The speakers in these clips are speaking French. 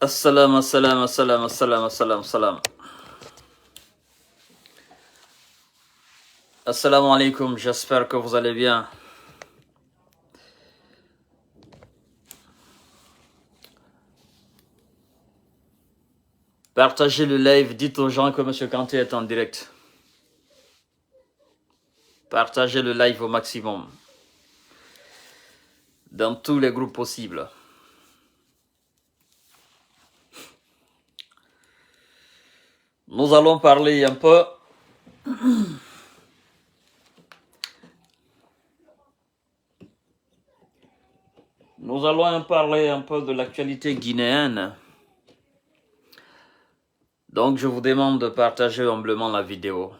Assalam, assalam, assalam, assalam, assalam, assalam. Assalamu alaikum, j'espère que vous allez bien. Partagez le live, dites aux gens que M. Kanté est en direct. Partagez le live au maximum. Dans tous les groupes possibles. Nous allons parler un peu de l'actualité guinéenne. Donc je vous demande de partager humblement la vidéo.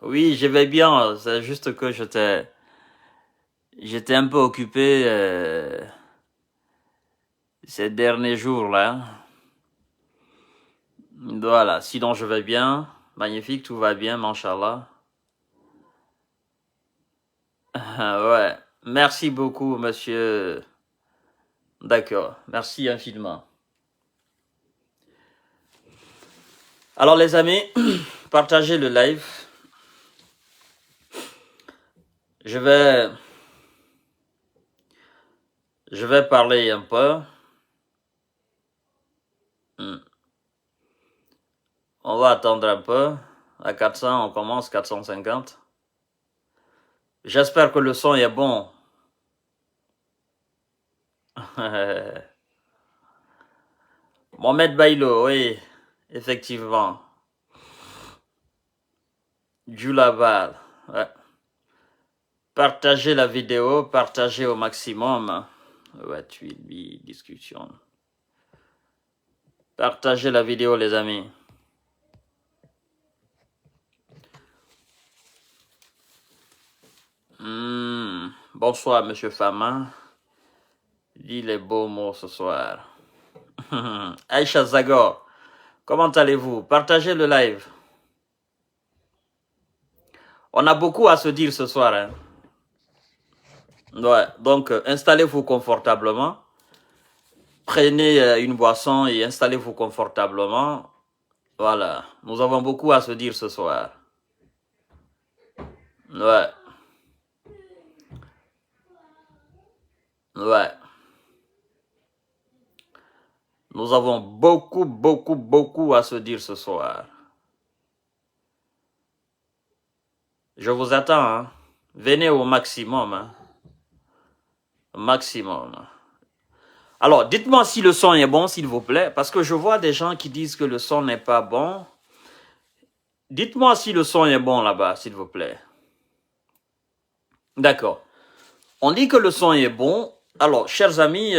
Oui, je vais bien, c'est juste que j'étais un peu occupé ces derniers jours-là. Voilà, sinon je vais bien. Magnifique, tout va bien, Mashallah. Ouais, merci beaucoup, monsieur. D'accord, merci infiniment. Alors les amis, partagez le live. Je vais parler un peu. On va attendre un peu. À 400, on commence, 450. J'espère que le son est bon. Mohamed Bailo, oui, effectivement. Djoulabar, ouais. Partagez la vidéo, partagez au maximum. Ouais, discussion. Partagez la vidéo, les amis. Bonsoir, monsieur Fama. Dis les beaux mots ce soir. Aïcha Zagor, comment allez-vous? Partagez le live. On a beaucoup à se dire ce soir. Hein? Ouais, donc installez-vous confortablement. Prenez une boisson et installez-vous confortablement. Voilà, nous avons beaucoup à se dire ce soir. Ouais. Ouais. Nous avons beaucoup à se dire ce soir. Je vous attends, hein. Venez au maximum, hein. Maximum. Alors, dites-moi si le son est bon, s'il vous plaît, parce que je vois des gens qui disent que le son n'est pas bon. Dites-moi si le son est bon là-bas, s'il vous plaît. D'accord. On dit que le son est bon. Alors, chers amis,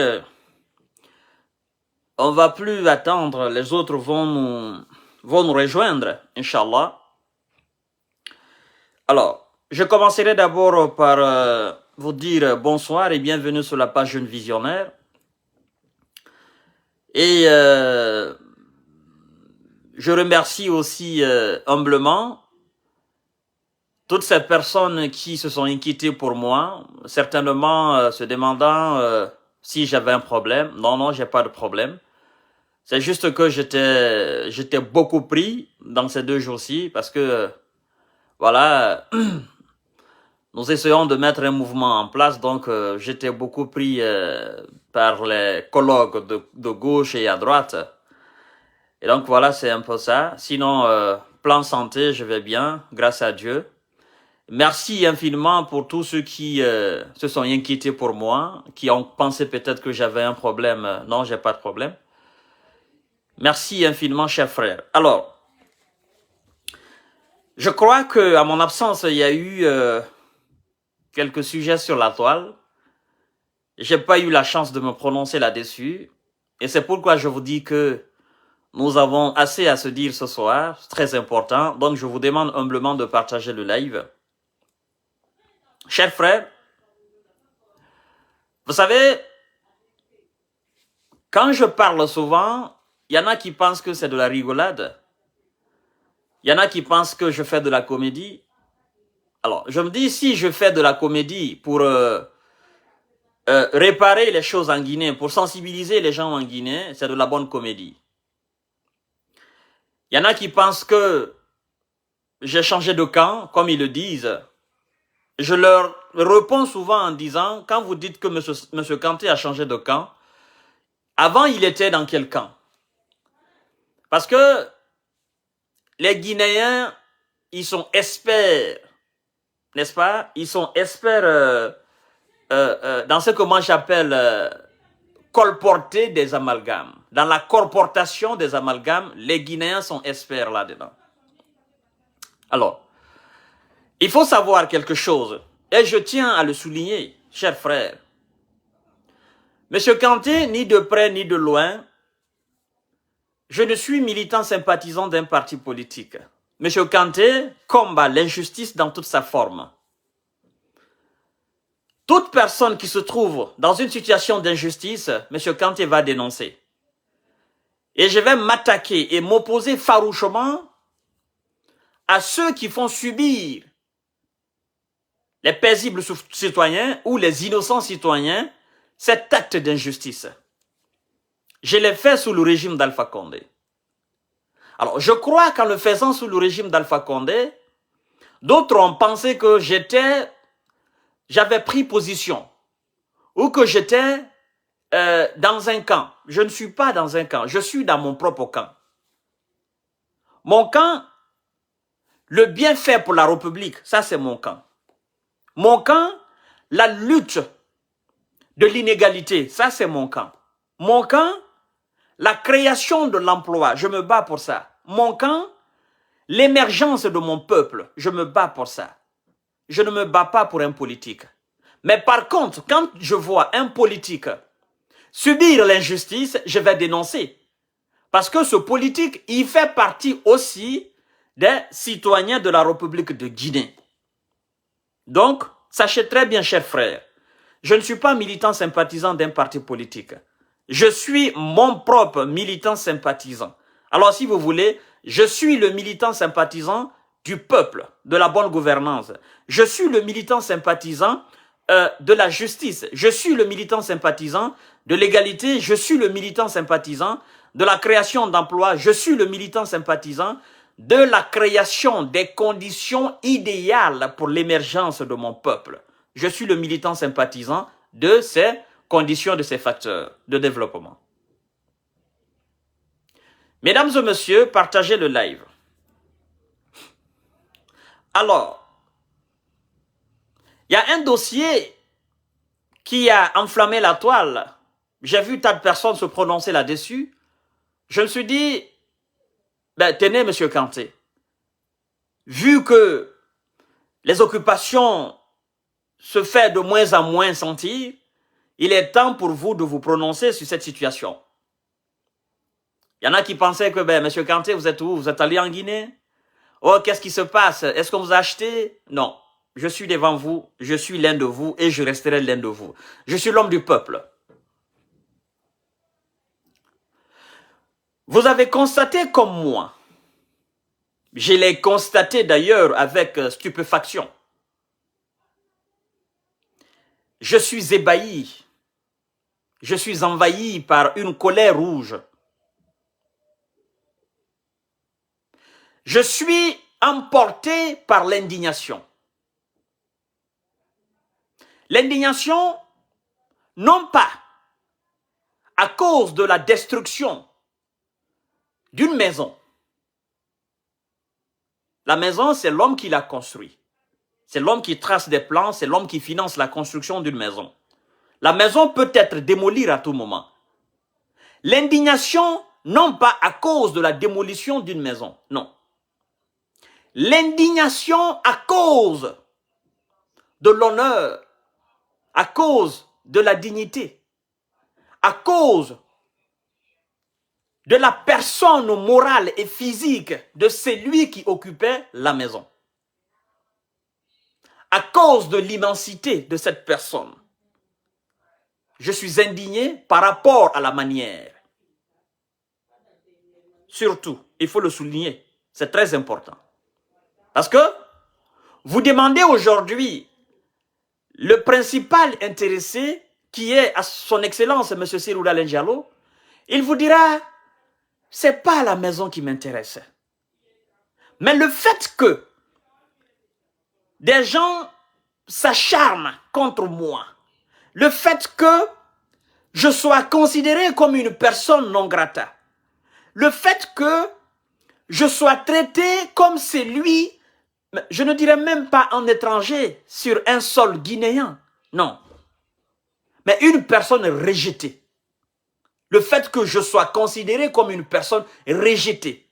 on va plus attendre. Les autres vont nous rejoindre, Inch'Allah. Alors, je commencerai d'abord par vous dire bonsoir et bienvenue sur la page Jeune Visionnaire. Et je remercie aussi humblement toutes ces personnes qui se sont inquiétées pour moi, certainement se demandant si j'avais un problème. Non, j'ai pas de problème. C'est juste que j'étais beaucoup pris dans ces 2 jours-ci parce que, voilà, nous essayons de mettre un mouvement en place, donc j'étais beaucoup pris par les colloques de gauche et à droite. Et donc voilà, c'est un peu ça. Sinon, plan santé, je vais bien, grâce à Dieu. Merci infiniment pour tous ceux qui se sont inquiétés pour moi, qui ont pensé peut-être que j'avais un problème. Non, j'ai pas de problème. Merci infiniment, chers frères. Alors, je crois que à mon absence, il y a eu quelques sujets sur la toile. J'ai pas eu la chance de me prononcer là-dessus. Et c'est pourquoi je vous dis que nous avons assez à se dire ce soir. C'est très important. Donc, je vous demande humblement de partager le live. Chers frères, vous savez, quand je parle souvent, il y en a qui pensent que c'est de la rigolade. Il y en a qui pensent que je fais de la comédie. Alors, je me dis, si je fais de la comédie pour réparer les choses en Guinée, pour sensibiliser les gens en Guinée, c'est de la bonne comédie. Il y en a qui pensent que j'ai changé de camp, comme ils le disent. Je leur réponds souvent en disant, quand vous dites que M. Kanté a changé de camp, avant il était dans quel camp? Parce que les Guinéens, ils sont experts, n'est-ce pas? Ils sont experts dans ce que moi j'appelle colporter des amalgames. Dans la colportation des amalgames, les Guinéens sont experts là-dedans. Alors, il faut savoir quelque chose, et je tiens à le souligner, chers frères. Monsieur Kanté, ni de près ni de loin, je ne suis militant sympathisant d'un parti politique. Monsieur Kanté combat l'injustice dans toute sa forme. Toute personne qui se trouve dans une situation d'injustice, Monsieur Kanté va dénoncer. Et je vais m'attaquer et m'opposer farouchement à ceux qui font subir les paisibles citoyens ou les innocents citoyens cet acte d'injustice. Je l'ai fait sous le régime d'Alpha Condé. Alors, je crois qu'en le faisant sous le régime d'Alpha Condé, d'autres ont pensé que j'avais pris position ou que j'étais dans un camp. Je ne suis pas dans un camp, je suis dans mon propre camp. Mon camp, le bienfait pour la République, ça c'est mon camp. Mon camp, la lutte de l'inégalité, ça c'est mon camp. Mon camp, la création de l'emploi, je me bats pour ça. Mon camp, l'émergence de mon peuple, je me bats pour ça. Je ne me bats pas pour un politique. Mais par contre, quand je vois un politique subir l'injustice, je vais dénoncer. Parce que ce politique, il fait partie aussi des citoyens de la République de Guinée. Donc, sachez très bien, chers frères, je ne suis pas militant sympathisant d'un parti politique. Je suis mon propre militant sympathisant. Alors, si vous voulez, je suis le militant sympathisant du peuple, de la bonne gouvernance. Je suis le militant sympathisant de la justice. Je suis le militant sympathisant de l'égalité. Je suis le militant sympathisant de la création d'emplois. Je suis le militant sympathisant de la création des conditions idéales pour l'émergence de mon peuple. Je suis le militant sympathisant de ces conditions, de ces facteurs de développement. Mesdames et messieurs, partagez le live. Alors, il y a un dossier qui a enflammé la toile. J'ai vu tas de personnes se prononcer là-dessus. Je me suis dit, ben, tenez, monsieur Kanté, vu que les occupations se font de moins en moins sentir, il est temps pour vous de vous prononcer sur cette situation. Il y en a qui pensaient que, ben, monsieur Kanté, vous êtes où? Vous êtes allé en Guinée? Oh, qu'est-ce qui se passe? Est-ce qu'on vous a acheté? Non. Je suis devant vous, je suis l'un de vous et je resterai l'un de vous. Je suis l'homme du peuple. Vous avez constaté comme moi, je l'ai constaté d'ailleurs avec stupéfaction. Je suis ébahi, je suis envahi par une colère rouge. Je suis emporté par l'indignation. L'indignation, non pas à cause de la destruction d'une maison. La maison, c'est l'homme qui l'a construite. C'est l'homme qui trace des plans, c'est l'homme qui finance la construction d'une maison. La maison peut être démolie à tout moment. L'indignation, non pas à cause de la démolition d'une maison, non. L'indignation à cause de l'honneur, à cause de la dignité, à cause de la personne morale et physique de celui qui occupait la maison. à cause de l'immensité de cette personne. Je suis indigné par rapport à la manière. Surtout, il faut le souligner, c'est très important. Parce que vous demandez aujourd'hui le principal intéressé, qui est à son excellence, M. Cyril Dalein Diallo, il vous dira, c'est pas la maison qui m'intéresse. Mais le fait que des gens s'acharnent contre moi, le fait que je sois considéré comme une personne non grata, le fait que je sois traité comme celui, je ne dirais même pas un étranger sur un sol guinéen, non, mais une personne rejetée. Le fait que je sois considéré comme une personne rejetée,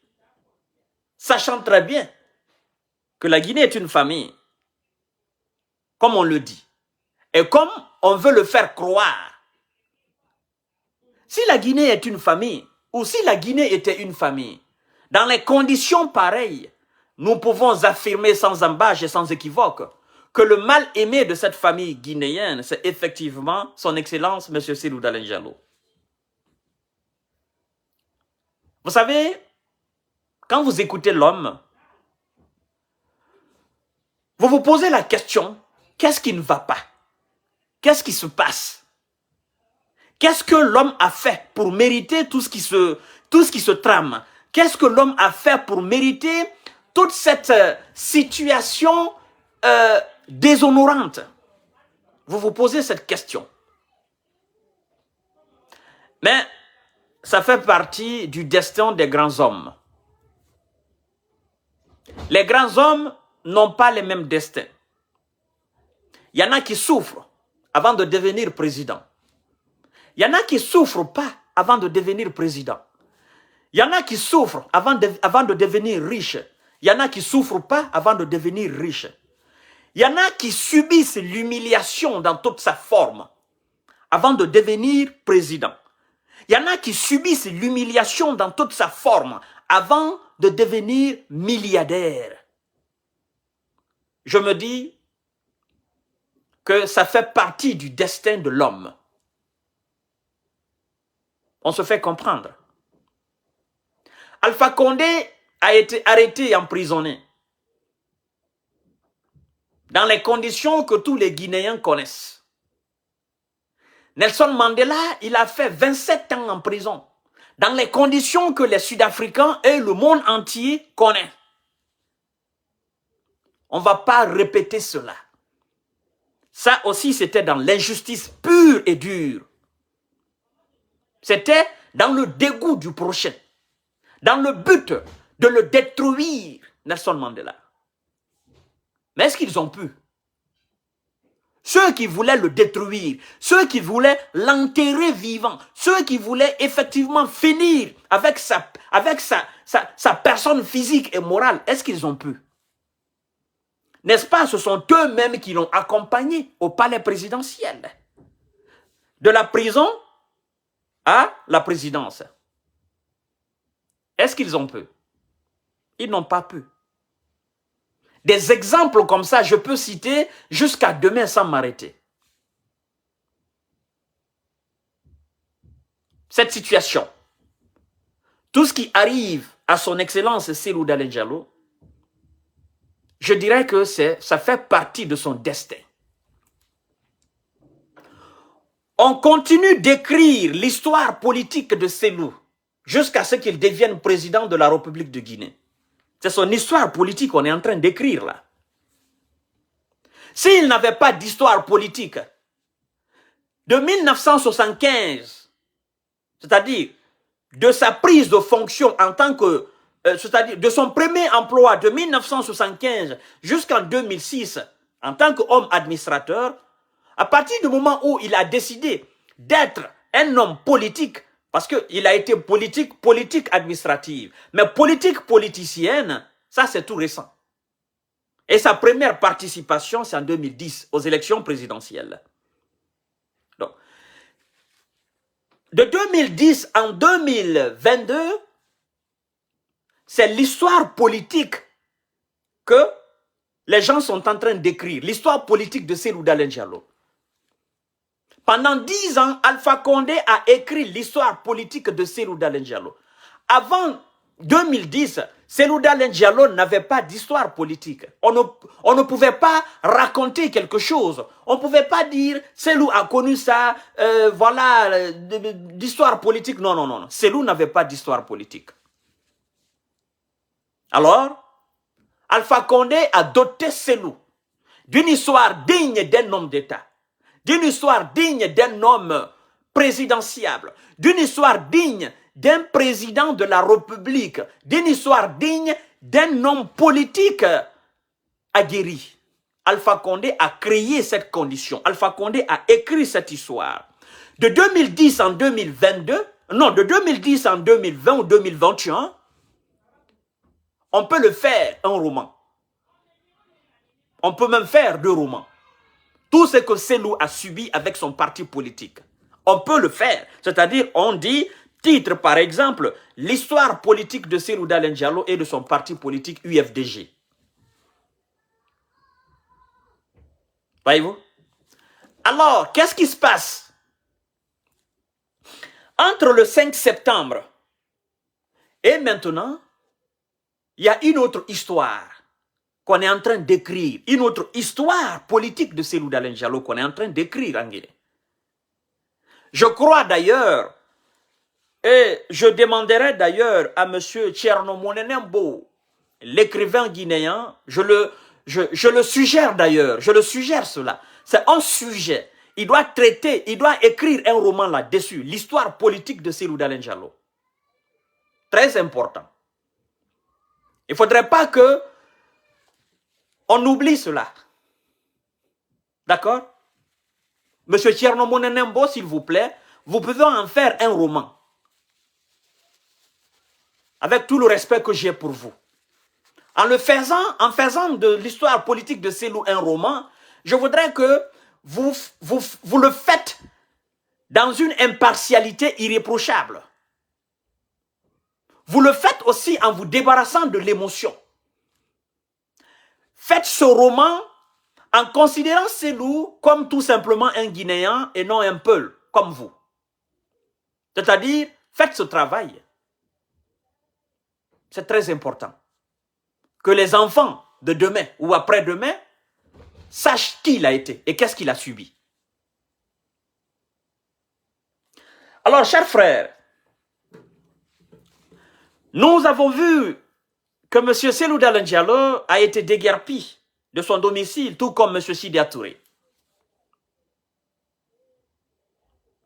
sachant très bien que la Guinée est une famille, comme on le dit, et comme on veut le faire croire. Si la Guinée est une famille, ou si la Guinée était une famille, dans les conditions pareilles, nous pouvons affirmer sans embâche et sans équivoque que le mal-aimé de cette famille guinéenne, c'est effectivement son Excellence, M. Cyril Dalein Diallo. Vous savez, quand vous écoutez l'homme, vous vous posez la question, qu'est-ce qui ne va pas? Qu'est-ce qui se passe? Qu'est-ce que l'homme a fait pour mériter tout ce qui se trame? Qu'est-ce que l'homme a fait pour mériter toute cette situation déshonorante? Vous vous posez cette question. Mais ça fait partie du destin des grands hommes. Les grands hommes n'ont pas les mêmes destins. Il y en a qui souffrent avant de devenir président. Il y en a qui ne souffrent pas avant de devenir président. Il y en a qui souffrent avant de devenir riche. Il y en a qui ne souffrent pas avant de devenir riche. Il y en a qui subissent l'humiliation dans toute sa forme avant de devenir président. Il y en a qui subissent l'humiliation dans toute sa forme avant de devenir milliardaire. Je me dis que ça fait partie du destin de l'homme. On se fait comprendre. Alpha Condé a été arrêté et emprisonné dans les conditions que tous les Guinéens connaissent. Nelson Mandela, il a fait 27 ans en prison, dans les conditions que les Sud-Africains et le monde entier connaissent. On ne va pas répéter cela. Ça aussi, c'était dans l'injustice pure et dure. C'était dans le dégoût du prochain, dans le but de le détruire, Nelson Mandela. Mais est-ce qu'ils ont pu? Ceux qui voulaient le détruire, ceux qui voulaient l'enterrer vivant, ceux qui voulaient effectivement finir avec sa personne physique et morale, est-ce qu'ils ont pu? N'est-ce pas, ce sont eux-mêmes qui l'ont accompagné au palais présidentiel. De la prison à la présidence. Est-ce qu'ils ont pu? Ils n'ont pas pu. Des exemples comme ça, je peux citer jusqu'à demain sans m'arrêter. Cette situation, tout ce qui arrive à son Excellence Cyril Dalein Diallo, je dirais que ça fait partie de son destin. On continue d'écrire l'histoire politique de Cellou jusqu'à ce qu'il devienne président de la République de Guinée. C'est son histoire politique qu'on est en train d'écrire là. S'il n'avait pas d'histoire politique, de 1975, c'est-à-dire de sa prise de fonction en tant que, c'est-à-dire de son premier emploi de 1975 jusqu'en 2006, en tant qu'homme administrateur, à partir du moment où il a décidé d'être un homme politique, parce qu'il a été politique administrative, mais politique politicienne, ça c'est tout récent. Et sa première participation, c'est en 2010, aux élections présidentielles. Donc, de 2010 en 2022, c'est l'histoire politique que les gens sont en train d'écrire l'histoire politique de Cellou Dalein Diallo. Pendant 10 ans, Alpha Condé a écrit l'histoire politique de Cellou Dalein Diallo. Avant 2010, Cellou Dalein Diallo n'avait pas d'histoire politique. On ne pouvait pas raconter quelque chose. On ne pouvait pas dire Cellou a connu ça, voilà, d'histoire politique. Non, non, non. Cellou n'avait pas d'histoire politique. Alors, Alpha Condé a doté Cellou d'une histoire digne d'un homme d'État, d'une histoire digne d'un homme présidentiable, d'une histoire digne d'un président de la République, d'une histoire digne d'un homme politique aguerri. Alpha Condé a créé cette condition. Alpha Condé a écrit cette histoire. De 2010 en 2022, non, de 2010 en 2020 ou 2021, on peut le faire un roman. On peut même faire 2 romans. Tout ce que Cellou a subi avec son parti politique. On peut le faire. C'est-à-dire, on dit, titre par exemple, l'histoire politique de Cellou Dalein Diallo et de son parti politique UFDG. Voyez-vous? Alors, qu'est-ce qui se passe? Entre le 5 septembre et maintenant, il y a une autre histoire qu'on est en train d'écrire, une autre histoire politique de Cellou Dalein Diallo qu'on est en train d'écrire en Guinée. Je crois d'ailleurs, et je demanderai d'ailleurs à M. Thierno Monenembo, l'écrivain guinéen, je le suggère d'ailleurs, je le suggère cela. C'est un sujet. Il doit traiter, il doit écrire un roman là-dessus, l'histoire politique de Cellou Dalein Diallo. Très important. Il ne faudrait pas que on oublie cela. D'accord? Monsieur Thierno Monenembo, s'il vous plaît, vous pouvez en faire un roman. Avec tout le respect que j'ai pour vous. En faisant de l'histoire politique de Cellou un roman, je voudrais que vous le faites dans une impartialité irréprochable. Vous le faites aussi en vous débarrassant de l'émotion. Faites ce roman en considérant Cellou comme tout simplement un Guinéen et non un Peul, comme vous. C'est-à-dire, faites ce travail. C'est très important. Que les enfants de demain ou après-demain sachent qui il a été et qu'est-ce qu'il a subi. Alors, chers frères, nous avons vu que M. Cellou Dalein Diallo a été déguerpi de son domicile, tout comme M. Sidya Touré.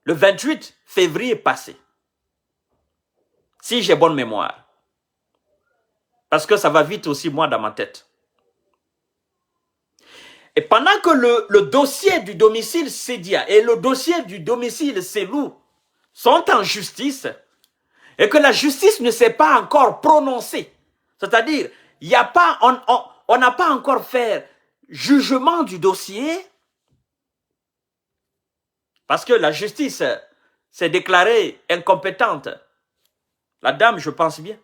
Le 28 février passé, si j'ai bonne mémoire, parce que ça va vite aussi moi dans ma tête. Et pendant que le dossier du domicile Sidya et le dossier du domicile Cellou sont en justice, et que la justice ne s'est pas encore prononcée, c'est-à-dire, on n'a pas encore fait jugement du dossier, parce que la justice s'est déclarée incompétente. La dame, je pense bien.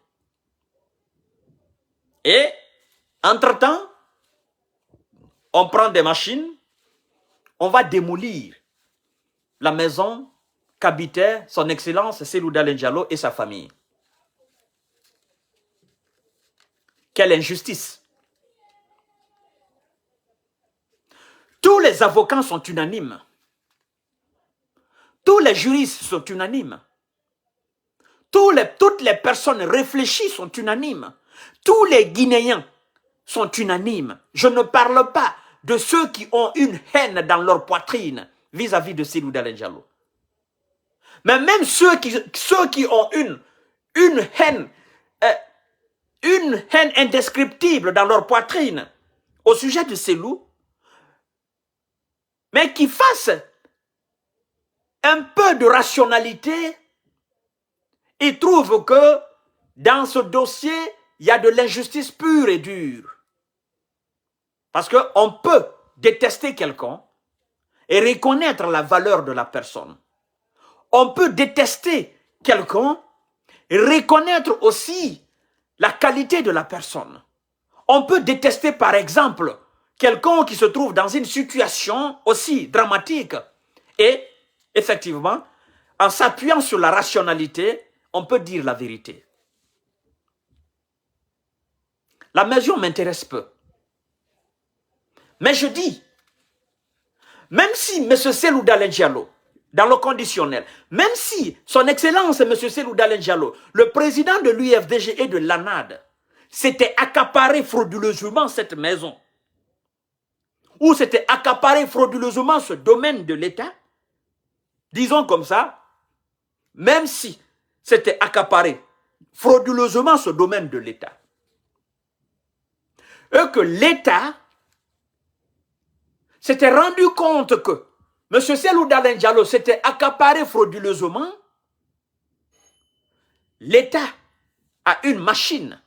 Et, entre-temps, on prend des machines, on va démolir la maison qu'habitait son Excellence Cellou Dalein Diallo et sa famille. Quelle injustice! Tous les avocats sont unanimes. Tous les juristes sont unanimes. Toutes les personnes réfléchies sont unanimes. Tous les Guinéens sont unanimes. Je ne parle pas de ceux qui ont une haine dans leur poitrine vis-à-vis de Cellou Dalein Diallo. Mais même ceux qui ont une haine indescriptible dans leur poitrine au sujet de Cellou, mais qui fassent un peu de rationalité, ils trouvent que dans ce dossier, il y a de l'injustice pure et dure. Parce qu'on peut détester quelqu'un et reconnaître la valeur de la personne. On peut détester quelqu'un et reconnaître aussi la qualité de la personne. On peut détester, par exemple, quelqu'un qui se trouve dans une situation aussi dramatique. Et, effectivement, en s'appuyant sur la rationalité, on peut dire la vérité. La mesure m'intéresse peu. Mais je dis, même si M. Cellou Dalein Diallo, dans le conditionnel, même si son Excellence M. Cellou Dalein Diallo, le président de l'UFDG et de l'ANAD, s'était accaparé frauduleusement cette maison, ou s'était accaparé frauduleusement ce domaine de l'État, disons comme ça, même si c'était accaparé frauduleusement ce domaine de l'État, et que l'État s'était rendu compte que M. Cellou Dalein Diallo s'était accaparé frauduleusement, l'État a une machine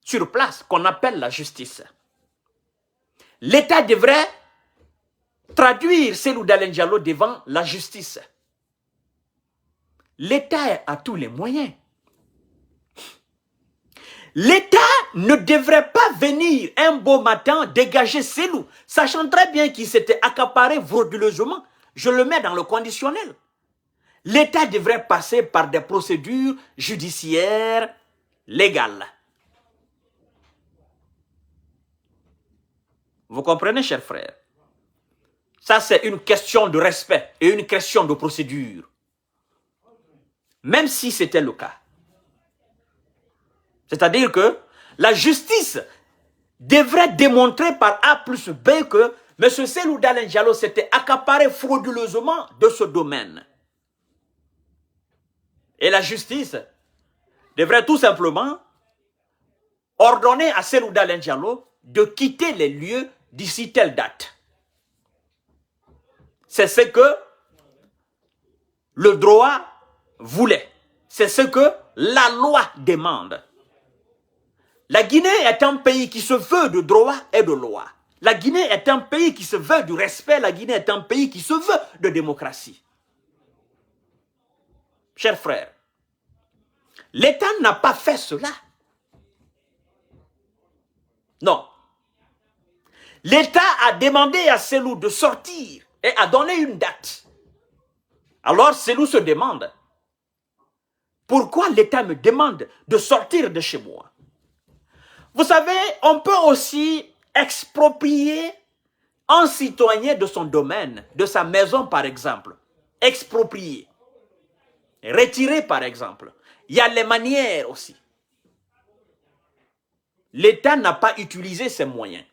sur place qu'on appelle la justice. L'État devrait traduire Cellou Dalein Diallo devant la justice. L'État a tous les moyens. L'État ne devrait pas venir un beau matin dégager Cellou, sachant très bien qu'il s'était accaparé frauduleusement. Je le mets dans le conditionnel. L'État devrait passer par des procédures judiciaires légales. Vous comprenez, chers frères? Ça, c'est une question de respect et une question de procédure. Même si c'était le cas. C'est-à-dire que la justice devrait démontrer par A plus B que M. Cellou Dalein Diallo s'était accaparé frauduleusement de ce domaine. Et la justice devrait tout simplement ordonner à Cellou Dalein Diallo de quitter les lieux d'ici telle date. C'est ce que le droit voulait. C'est ce que la loi demande. La Guinée est un pays qui se veut de droit et de loi. La Guinée est un pays qui se veut du respect. La Guinée est un pays qui se veut de démocratie. Chers frères, l'État n'a pas fait cela. Non. L'État a demandé à Cellou de sortir et a donné une date. Alors Cellou se demande, pourquoi l'État me demande de sortir de chez moi? Vous savez, on peut aussi exproprier un citoyen de son domaine, de sa maison par exemple. Exproprier. Retirer par exemple. Il y a les manières aussi. L'État n'a pas utilisé ces moyens.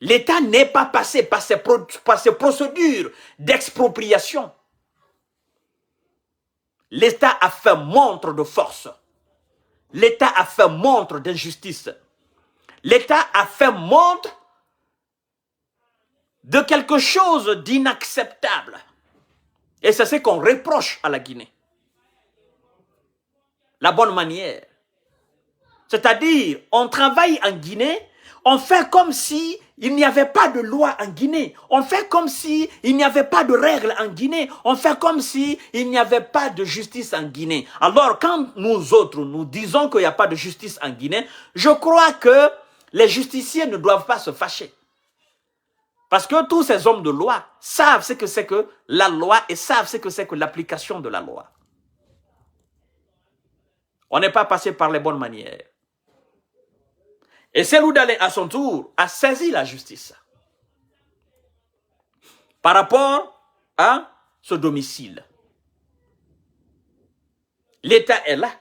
L'État n'est pas passé par ces procédures d'expropriation. L'État a fait montre de force. L'État a fait montre d'injustice. L'État a fait montre de quelque chose d'inacceptable. Et c'est ce qu'on reproche à la Guinée. La bonne manière. C'est-à-dire, on travaille en Guinée, on fait comme si il n'y avait pas de loi en Guinée. On fait comme si il n'y avait pas de règles en Guinée. On fait comme si il n'y avait pas de justice en Guinée. Alors, quand nous autres, nous disons qu'il n'y a pas de justice en Guinée, je crois que les justiciers ne doivent pas se fâcher. Parce que tous ces hommes de loi savent ce que c'est que la loi et savent ce que c'est que l'application de la loi. On n'est pas passé par les bonnes manières. Et Cellou Dalein, à son tour, a saisi la justice par rapport à ce domicile. L'État est là.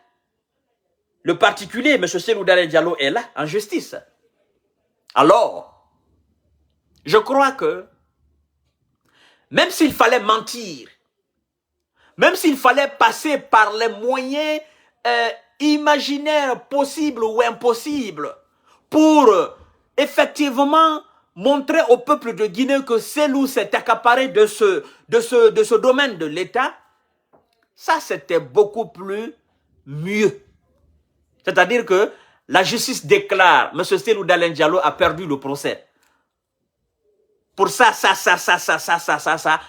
Le particulier, M. Cellou Dalein Diallo, est là, en justice. Alors, je crois que, même s'il fallait mentir, même s'il fallait passer par les moyens imaginaires possibles ou impossibles, pour effectivement montrer au peuple de Guinée que Cellou s'est accaparé de ce domaine de l'État, ça c'était beaucoup plus mieux. C'est-à-dire que la justice déclare, M. Cellou Dalein Diallo a perdu le procès. Pour ça,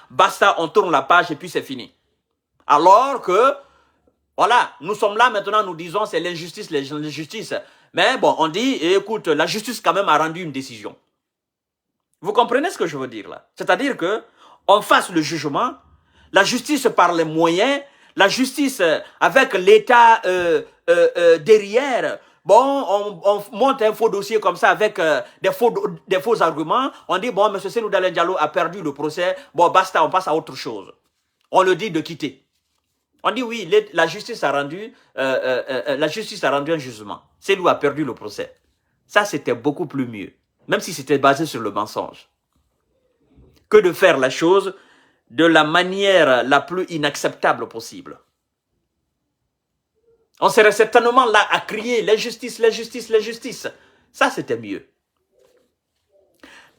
basta, on tourne la page et puis c'est fini. Alors que, voilà, nous sommes là maintenant, nous disons c'est l'injustice. Mais bon, on dit, écoute, la justice quand même a rendu une décision. Vous comprenez ce que je veux dire là? C'est-à-dire que on fasse le jugement, la justice par les moyens, la justice avec l'État derrière. Bon, on monte un faux dossier comme ça avec des faux arguments. On dit, bon, M. Cellou Dalein Diallo a perdu le procès. Bon, basta, on passe à autre chose. On le dit de quitter. On dit, oui, la justice a rendu un jugement. Cellou a perdu le procès. Ça, c'était beaucoup plus mieux. Même si c'était basé sur le mensonge. Que de faire la chose de la manière la plus inacceptable possible. On serait certainement là à crier l'injustice, l'injustice, l'injustice. Ça, c'était mieux.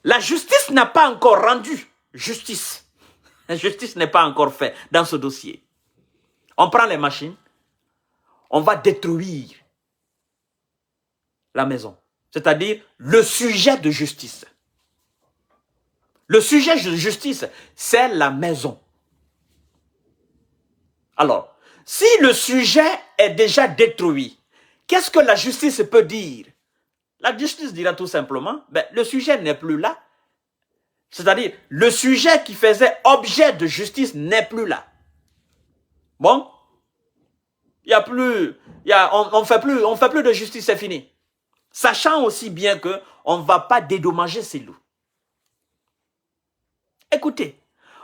La justice n'a pas encore rendu justice. La justice n'est pas encore faite dans ce dossier. On prend les machines, on va détruire la maison. C'est-à-dire le sujet de justice. Le sujet de justice, c'est la maison. Alors, si le sujet est déjà détruit, qu'est-ce que la justice peut dire? La justice dira tout simplement, ben, le sujet n'est plus là. C'est-à-dire, le sujet qui faisait objet de justice n'est plus là. Bon, il y a plus, on fait plus de justice, c'est fini. Sachant aussi bien que on ne va pas dédommager ces loups. Écoutez,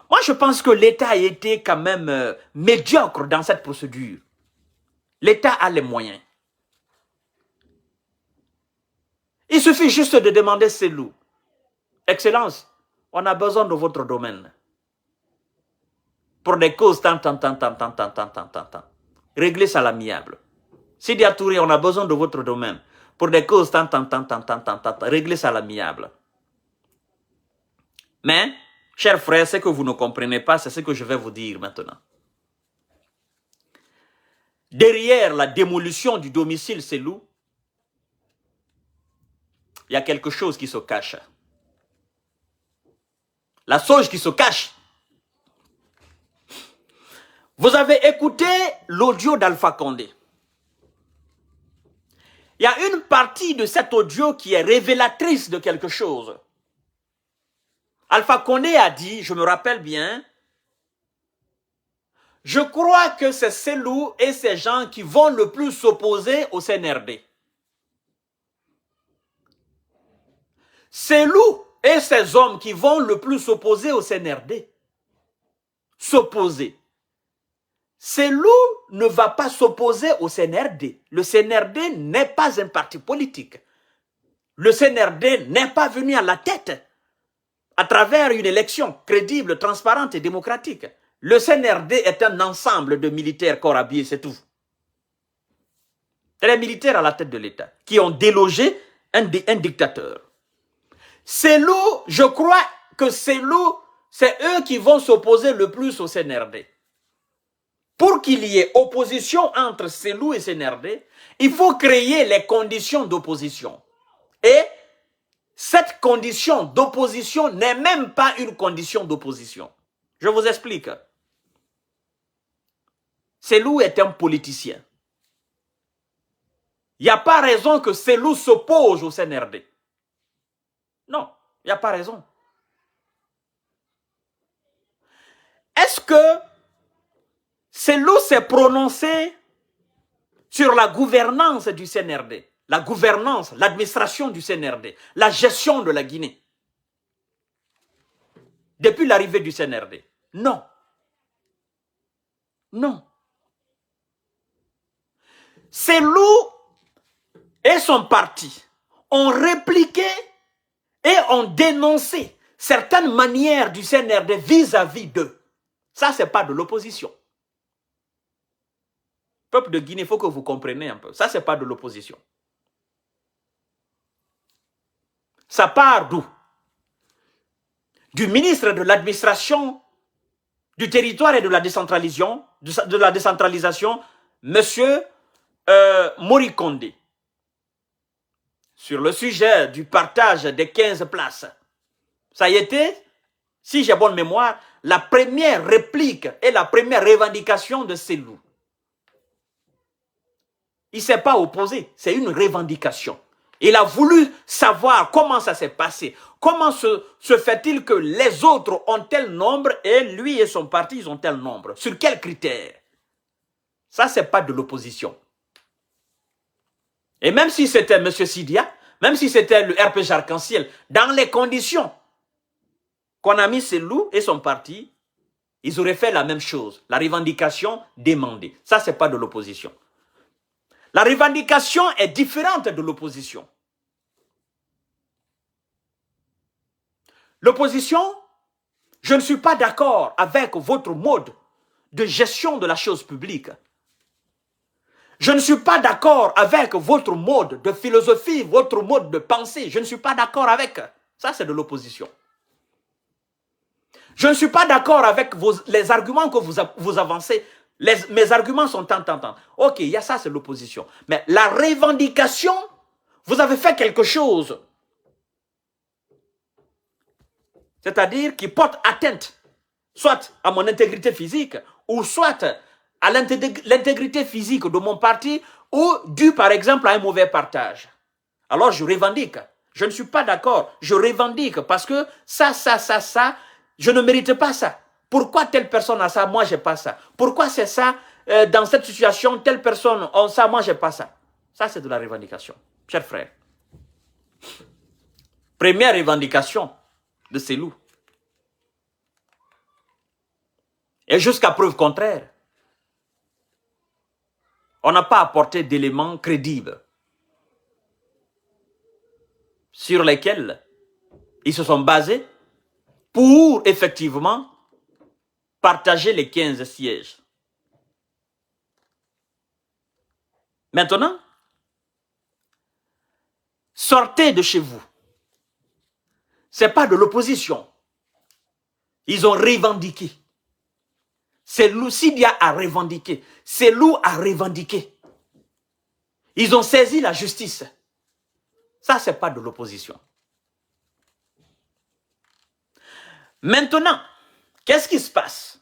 moi je pense que l'État a été quand même médiocre dans cette procédure. L'État a les moyens. Il suffit juste de demander ces loups. Excellence, on a besoin de votre domaine. Pour des causes tant. Réglez ça à l'amiable. Sidi Touré, on a besoin de votre domaine. Pour des causes tant. Réglez ça à l'amiable. Mais, chers frères, ce que vous ne comprenez pas, c'est ce que je vais vous dire maintenant. Derrière la démolition du domicile Cellou, il y a quelque chose qui se cache. La sauge qui se cache. Vous avez écouté l'audio d'Alpha Condé. Il y a une partie de cet audio qui est révélatrice de quelque chose. Alpha Condé a dit, je me rappelle bien, je crois que c'est Cellou et ces gens qui vont le plus s'opposer au CNRD. Cellou et ces hommes qui vont le plus s'opposer au CNRD. S'opposer. Cellou ne va pas s'opposer au CNRD. Le CNRD n'est pas un parti politique. Le CNRD n'est pas venu à la tête à travers une élection crédible, transparente et démocratique. Le CNRD est un ensemble de militaires corps habillés, c'est tout. C'est les militaires à la tête de l'État qui ont délogé un dictateur. Cellou, je crois que Cellou, c'est eux qui vont s'opposer le plus au CNRD. Pour qu'il y ait opposition entre Cellou et CNRD, il faut créer les conditions d'opposition. Et cette condition d'opposition n'est même pas une condition d'opposition. Je vous explique. Cellou est un politicien. Il n'y a pas raison que Cellou s'oppose au CNRD. Non, il n'y a pas raison. Est-ce que Cellou s'est prononcé sur la gouvernance du CNRD, la gouvernance, l'administration du CNRD, la gestion de la Guinée, depuis l'arrivée du CNRD? Non. Non. Cellou et son parti ont répliqué et ont dénoncé certaines manières du CNRD vis-à-vis d'eux. Ça, ce n'est pas de l'opposition. Peuple de Guinée, il faut que vous compreniez un peu. Ça, ce n'est pas de l'opposition. Ça part d'où? Du ministre de l'administration du territoire et de la décentralisation, monsieur Mori Kondé, sur le sujet du partage des 15 places. Ça a été, si j'ai bonne mémoire, la première réplique et la première revendication de Cellou. Il ne s'est pas opposé, c'est une revendication. Il a voulu savoir comment ça s'est passé. Comment se fait-il que les autres ont tel nombre et lui et son parti, ils ont tel nombre? Sur quels critères? Ça, c'est pas de l'opposition. Et même si c'était M. Sidia, même si c'était le RPG Arc-en-Ciel, dans les conditions qu'on a mis Selou et son parti, ils auraient fait la même chose. La revendication demandée. Ça, c'est pas de l'opposition. La revendication est différente de l'opposition. L'opposition, je ne suis pas d'accord avec votre mode de gestion de la chose publique. Je ne suis pas d'accord avec votre mode de philosophie, votre mode de pensée. Je ne suis pas d'accord avec. Ça, c'est de l'opposition. Je ne suis pas d'accord avec les arguments que vous avancez. Mes arguments sont tant. Ok, il y a ça, c'est l'opposition. Mais la revendication, vous avez fait quelque chose. C'est-à-dire qui porte atteinte, soit à mon intégrité physique, ou soit à l'intégrité physique de mon parti, ou dû par exemple à un mauvais partage. Alors je revendique. Je ne suis pas d'accord. Je revendique parce que ça, je ne mérite pas ça. Pourquoi telle personne a ça, moi j'ai pas ça? Pourquoi c'est ça, dans cette situation, telle personne a ça, moi j'ai pas ça? Ça c'est de la revendication, chers frères. Première revendication de Selou. Et jusqu'à preuve contraire, on n'a pas apporté d'éléments crédibles sur lesquels ils se sont basés pour effectivement partager les 15 sièges. Maintenant, sortez de chez vous. Ce n'est pas de l'opposition. Ils ont revendiqué. C'est Sidia a revendiqué. Selou a revendiqué. Ils ont saisi la justice. Ça, ce n'est pas de l'opposition. Maintenant, qu'est-ce qui se passe?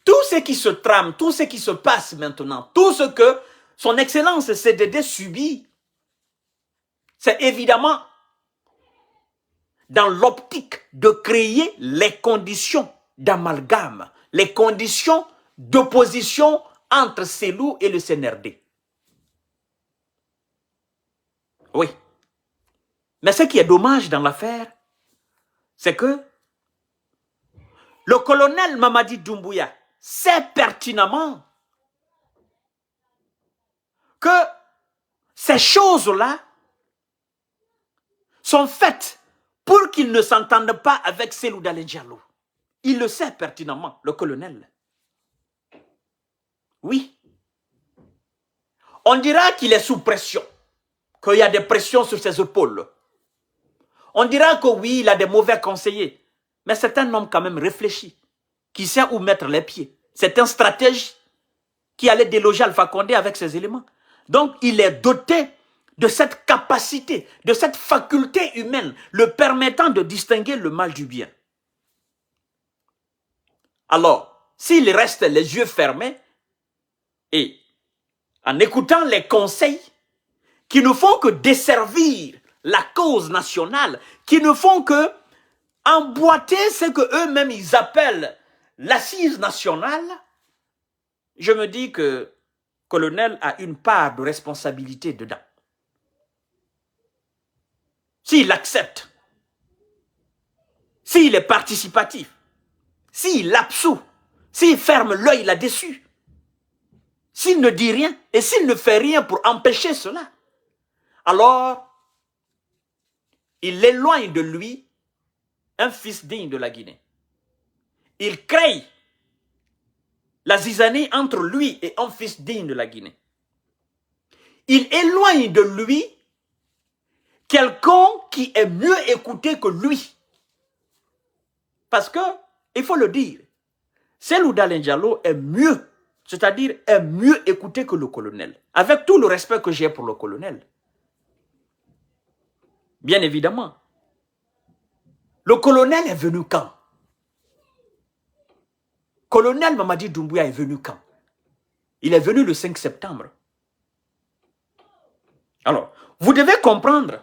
Tout ce qui se trame, tout ce qui se passe maintenant, tout ce que son Excellence CDD subit, c'est évidemment dans l'optique de créer les conditions d'amalgame, les conditions d'opposition entre Selou et le CNRD. Oui. Mais ce qui est dommage dans l'affaire, c'est que le colonel Mamadi Doumbouya sait pertinemment que ces choses-là sont faites pour qu'il ne s'entende pas avec Selou Dalein Diallo. Il le sait pertinemment, le colonel. Oui. On dira qu'il est sous pression, qu'il y a des pressions sur ses épaules. On dira que oui, il a des mauvais conseillers. Mais c'est un homme quand même réfléchi, qui sait où mettre les pieds. C'est un stratège qui allait déloger Alpha Condé avec ses éléments. Donc, il est doté de cette capacité, de cette faculté humaine, le permettant de distinguer le mal du bien. Alors, s'il reste les yeux fermés et en écoutant les conseils qui ne font que desservir la cause nationale, qui ne font que emboîter ce que eux-mêmes ils appellent l'assise nationale, je me dis que le colonel a une part de responsabilité dedans. S'il accepte, s'il est participatif, s'il absout, s'il ferme l'œil là-dessus, s'il ne dit rien et s'il ne fait rien pour empêcher cela, alors il éloigne de lui un fils digne de la Guinée. Il crée la zizanie entre lui et un fils digne de la Guinée. Il éloigne de lui quelqu'un qui est mieux écouté que lui. Parce que, il faut le dire, Selou Dalein Diallo est mieux, c'est-à-dire est mieux écouté que le colonel. Avec tout le respect que j'ai pour le colonel. Bien évidemment. Le colonel est venu quand? Colonel Mamadi Doumbouya est venu quand? Il est venu le 5 septembre. Alors, vous devez comprendre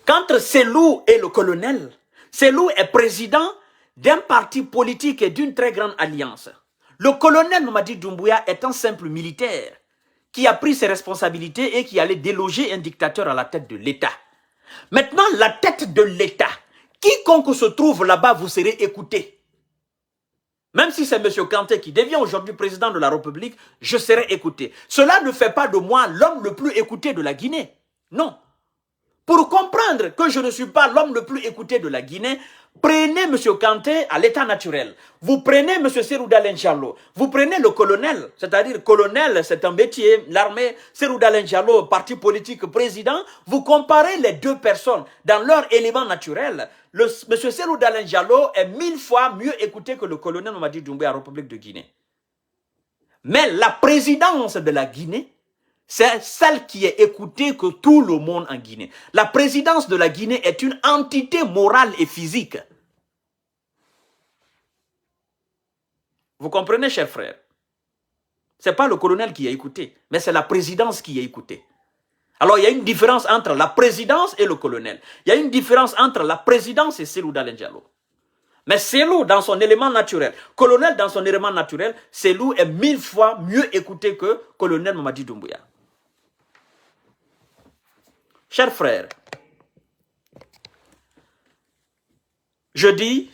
qu'entre Selou et le colonel, Selou est président d'un parti politique et d'une très grande alliance. Le colonel Mamadi Doumbouya est un simple militaire qui a pris ses responsabilités et qui allait déloger un dictateur à la tête de l'État. Maintenant, la tête de l'État, quiconque se trouve là-bas, vous serez écouté. Même si c'est M. Kanté qui devient aujourd'hui président de la République, je serai écouté. Cela ne fait pas de moi l'homme le plus écouté de la Guinée. Non. Pour comprendre que je ne suis pas l'homme le plus écouté de la Guinée, prenez M. Kanté à l'état naturel. Vous prenez M. Seroudalen Diallo. Vous prenez le colonel, c'est-à-dire colonel, c'est un métier, l'armée, Seroudalen Diallo, parti politique, président. Vous comparez les deux personnes dans leur élément naturel. M. Seroudalen Diallo est 1000 fois mieux écouté que le colonel Mamadi Doumbouya à la République de Guinée. Mais la présidence de la Guinée, c'est celle qui est écoutée que tout le monde en Guinée. La présidence de la Guinée est une entité morale et physique. Vous comprenez, chers frères? Ce n'est pas le colonel qui est écouté, mais c'est la présidence qui est écoutée. Alors, il y a une différence entre la présidence et le colonel. Il y a une différence entre la présidence et Seroudalen Diallo. Mais Selou dans son élément naturel, colonel dans son élément naturel, Selou est 1000 fois mieux écouté que colonel Mamadi Doumbouya. Chers frères, je dis,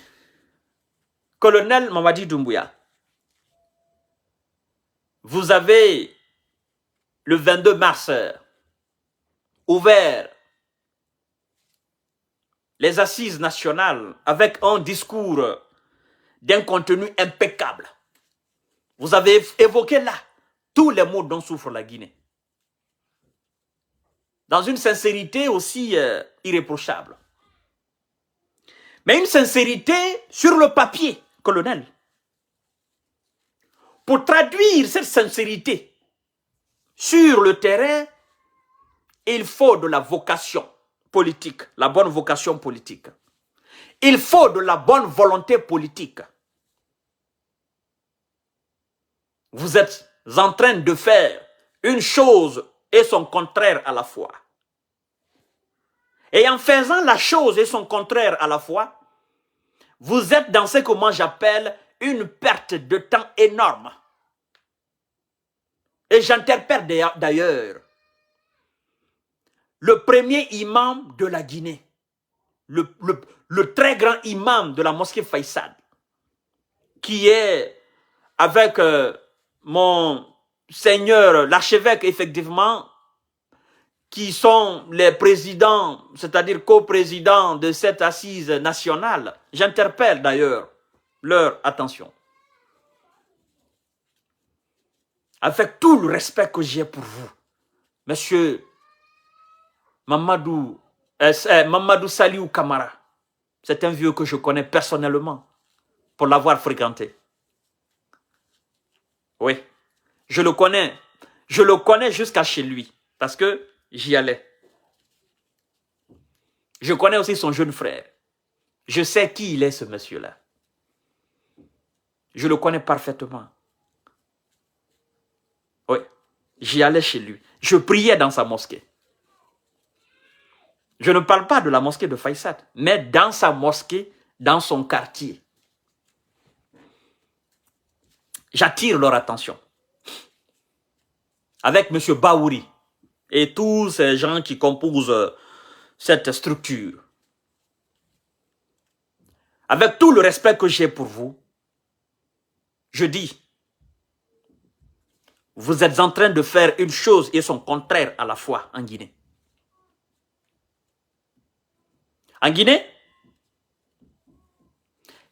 colonel Mamadi Doumbouya, vous avez, le 22 mars, ouvert les assises nationales avec un discours d'un contenu impeccable. Vous avez évoqué là tous les maux dont souffre la Guinée. Dans une sincérité aussi irréprochable. Mais une sincérité sur le papier, colonel. Pour traduire cette sincérité sur le terrain, il faut de la vocation politique, la bonne vocation politique. Il faut de la bonne volonté politique. Vous êtes en train de faire une chose et son contraire à la fois. Et en faisant la chose et son contraire à la fois, vous êtes dans ce que moi j'appelle une perte de temps énorme. Et j'interpelle d'ailleurs le premier imam de la Guinée, le très grand imam de la mosquée Faïsal, qui est avec mon seigneur, l'archevêque, effectivement, qui sont les présidents, c'est-à-dire co-présidents de cette assise nationale. J'interpelle d'ailleurs leur attention. Avec tout le respect que j'ai pour vous, monsieur Mamadou Saliou Kamara, c'est un vieux que je connais personnellement pour l'avoir fréquenté. Oui, je le connais jusqu'à chez lui parce que j'y allais. Je connais aussi son jeune frère. Je sais qui il est, ce monsieur-là. Je le connais parfaitement. Oui, j'y allais chez lui. Je priais dans sa mosquée. Je ne parle pas de la mosquée de Faïsat, mais dans sa mosquée, dans son quartier. J'attire leur attention. Avec M. Baouri et tous ces gens qui composent cette structure. Avec tout le respect que j'ai pour vous, je dis, vous êtes en train de faire une chose et son contraire à la fois en Guinée. En Guinée,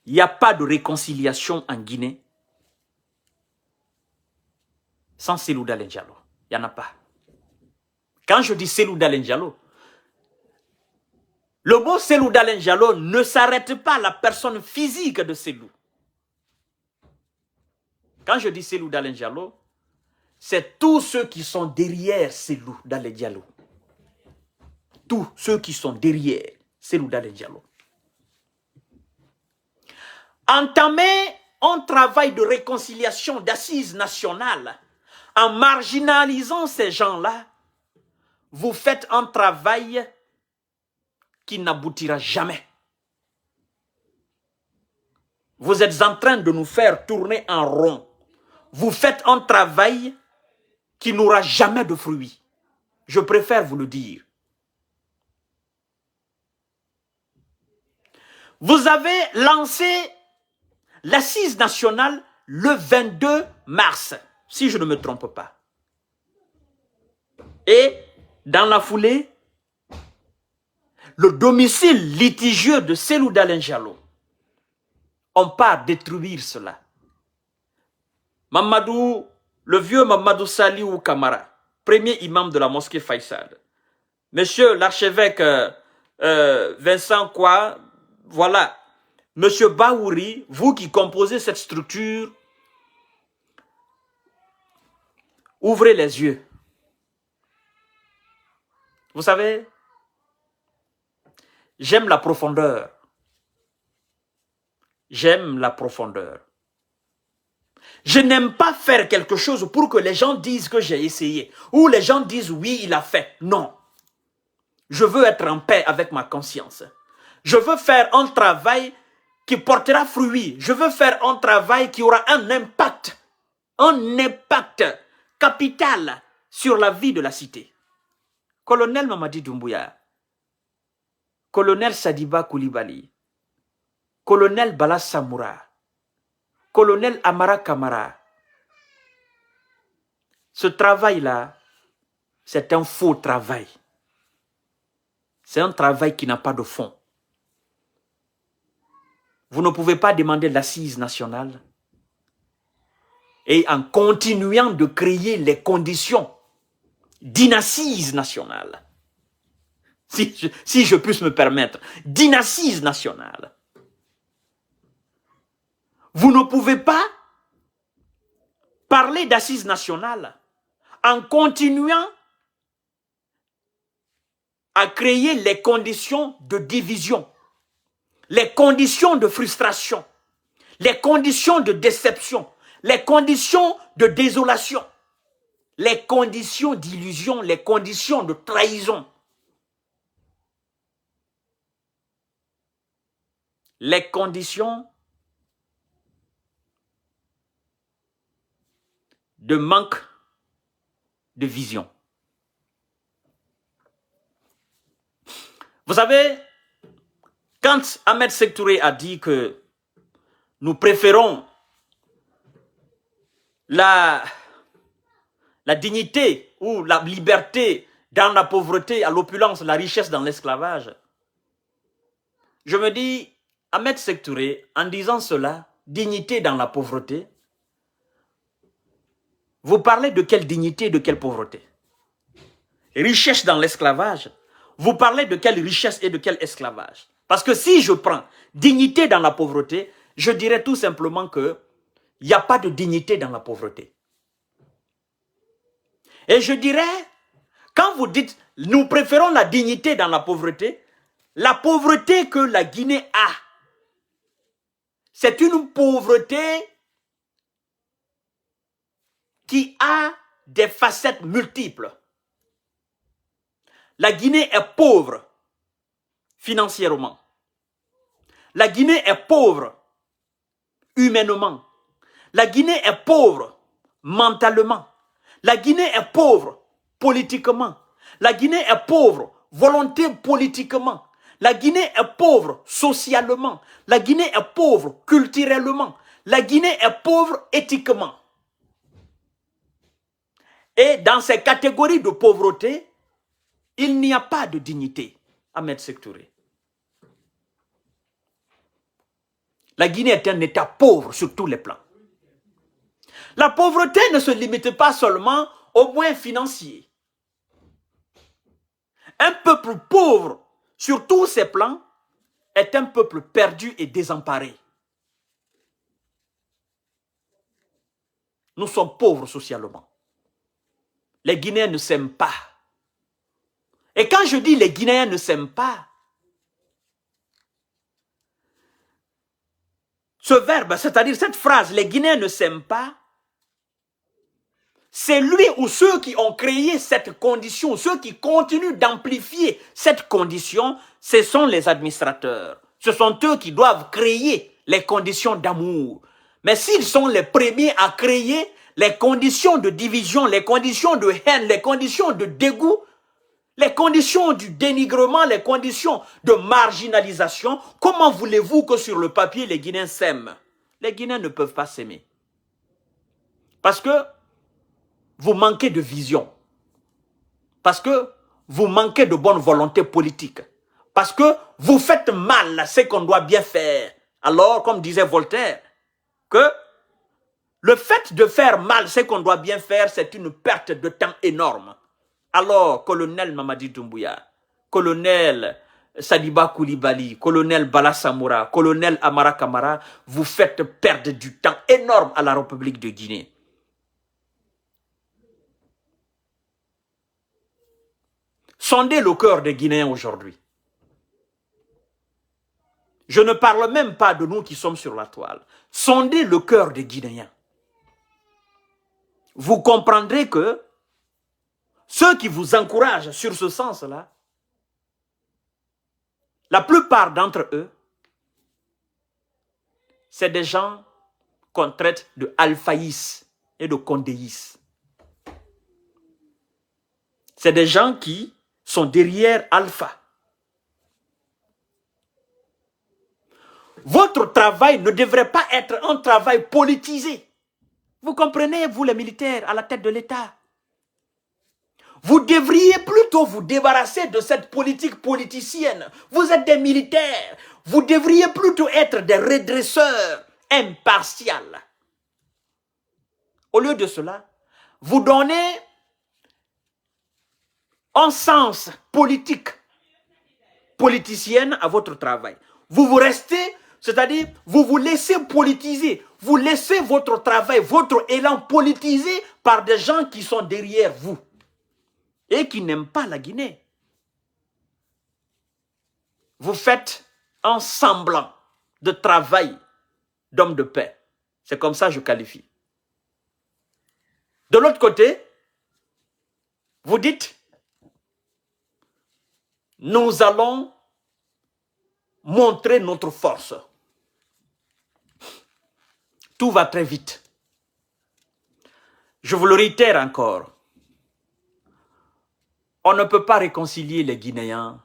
il n'y a pas de réconciliation en Guinée sans Seroudalen Diallo. Il n'y en a pas. Quand je dis Seroudalen Diallo, le mot Seroudalen Diallo ne s'arrête pas à la personne physique de Selou. Quand je dis Seroudalen Diallo, c'est tous ceux qui sont derrière Seroudalen Diallo. Tous ceux qui sont derrière Seroudalen Diallo. Entamer un travail de réconciliation, d'assises nationales, en marginalisant ces gens-là, vous faites un travail qui n'aboutira jamais. Vous êtes en train de nous faire tourner en rond. Vous faites un travail qui n'aura jamais de fruits. Je préfère vous le dire. Vous avez lancé l'assise nationale le 22 mars, si je ne me trompe pas. Et dans la foulée, le domicile litigieux de Cellou Dalein Diallo, on part détruire cela. Mamadou, le vieux Mamadou Saliou Kamara, premier imam de la mosquée Faïsal. Monsieur l'archevêque Vincent Kwa, voilà. Monsieur Baouri, vous qui composez cette structure, ouvrez les yeux. Vous savez, j'aime la profondeur. J'aime la profondeur. Je n'aime pas faire quelque chose pour que les gens disent que j'ai essayé. Ou les gens disent oui, il a fait. Non. Je veux être en paix avec ma conscience. Je veux faire un travail qui portera fruit. Je veux faire un travail qui aura un impact capital sur la vie de la cité. Colonel Mamadi Doumbouya, colonel Sadiba Koulibaly, colonel Bala Samoura, colonel Amara Kamara. Ce travail-là, c'est un faux travail. C'est un travail qui n'a pas de fond. Vous ne pouvez pas demander l'assise nationale et en continuant de créer les conditions d'une assise nationale, si je puisse me permettre, d'une assise nationale. Vous ne pouvez pas parler d'assise nationale en continuant à créer les conditions de division, les conditions de frustration, les conditions de déception, les conditions de désolation, les conditions d'illusion, les conditions de trahison. Les conditions de manque de vision. Vous savez, quand Ahmed Sékou Touré a dit que nous préférons la dignité ou la liberté dans la pauvreté à l'opulence, la richesse dans l'esclavage, je me dis, Ahmed Sékou Touré, en disant cela, dignité dans la pauvreté, vous parlez de quelle dignité et de quelle pauvreté? Richesse dans l'esclavage, vous parlez de quelle richesse et de quel esclavage? Parce que si je prends dignité dans la pauvreté, je dirais tout simplement que il n'y a pas de dignité dans la pauvreté. Et je dirais, quand vous dites nous préférons la dignité dans la pauvreté que la Guinée a, c'est une pauvreté qui a des facettes multiples. La Guinée est pauvre financièrement. La Guinée est pauvre humainement. La Guinée est pauvre mentalement. La Guinée est pauvre politiquement. La Guinée est pauvre volonté politiquement. La Guinée est pauvre socialement. La Guinée est pauvre culturellement. La Guinée est pauvre éthiquement. Et dans ces catégories de pauvreté, il n'y a pas de dignité, Ahmed Sékou Touré. La Guinée est un État pauvre sur tous les plans. La pauvreté ne se limite pas seulement aux moyens financiers. Un peuple pauvre sur tous ces plans est un peuple perdu et désemparé. Nous sommes pauvres socialement. Les Guinéens ne s'aiment pas. Et quand je dis les Guinéens ne s'aiment pas, ce verbe, c'est-à-dire cette phrase, les Guinéens ne s'aiment pas, c'est lui ou ceux qui ont créé cette condition, ceux qui continuent d'amplifier cette condition, ce sont les administrateurs. Ce sont eux qui doivent créer les conditions d'amour. Mais s'ils sont les premiers à créer les conditions de division, les conditions de haine, les conditions de dégoût, les conditions du dénigrement, les conditions de marginalisation, comment voulez-vous que sur le papier les Guinéens s'aiment? Les Guinéens ne peuvent pas s'aimer. Parce que vous manquez de vision. Parce que vous manquez de bonne volonté politique. Parce que vous faites mal ce qu'on doit bien faire. Alors, comme disait Voltaire, que le fait de faire mal ce qu'on doit bien faire, c'est une perte de temps énorme. Alors, colonel Mamadi Doumbouya, colonel Sadiba Koulibaly, colonel Bala Samoura, colonel Amara Kamara, vous faites perdre du temps énorme à la République de Guinée. Sondez le cœur des Guinéens aujourd'hui. Je ne parle même pas de nous qui sommes sur la toile. Sondez le cœur des Guinéens. Vous comprendrez que ceux qui vous encouragent sur ce sens-là, la plupart d'entre eux, c'est des gens qu'on traite de alphaïs et de condéis. C'est des gens qui sont derrière Alpha. Votre travail ne devrait pas être un travail politisé. Vous comprenez, vous les militaires à la tête de l'État? Vous devriez plutôt vous débarrasser de cette politique politicienne. Vous êtes des militaires. Vous devriez plutôt être des redresseurs impartials. Au lieu de cela, vous donnez un sens politique, politicienne à votre travail. Vous restez, c'est-à-dire, vous vous laissez politiser. Vous laissez votre travail, votre élan politisé par des gens qui sont derrière vous et qui n'aiment pas la Guinée. Vous faites un semblant de travail d'homme de paix. C'est comme ça que je qualifie. De l'autre côté, vous dites, nous allons montrer notre force. Tout va très vite. Je vous le réitère encore. On ne peut pas réconcilier les Guinéens.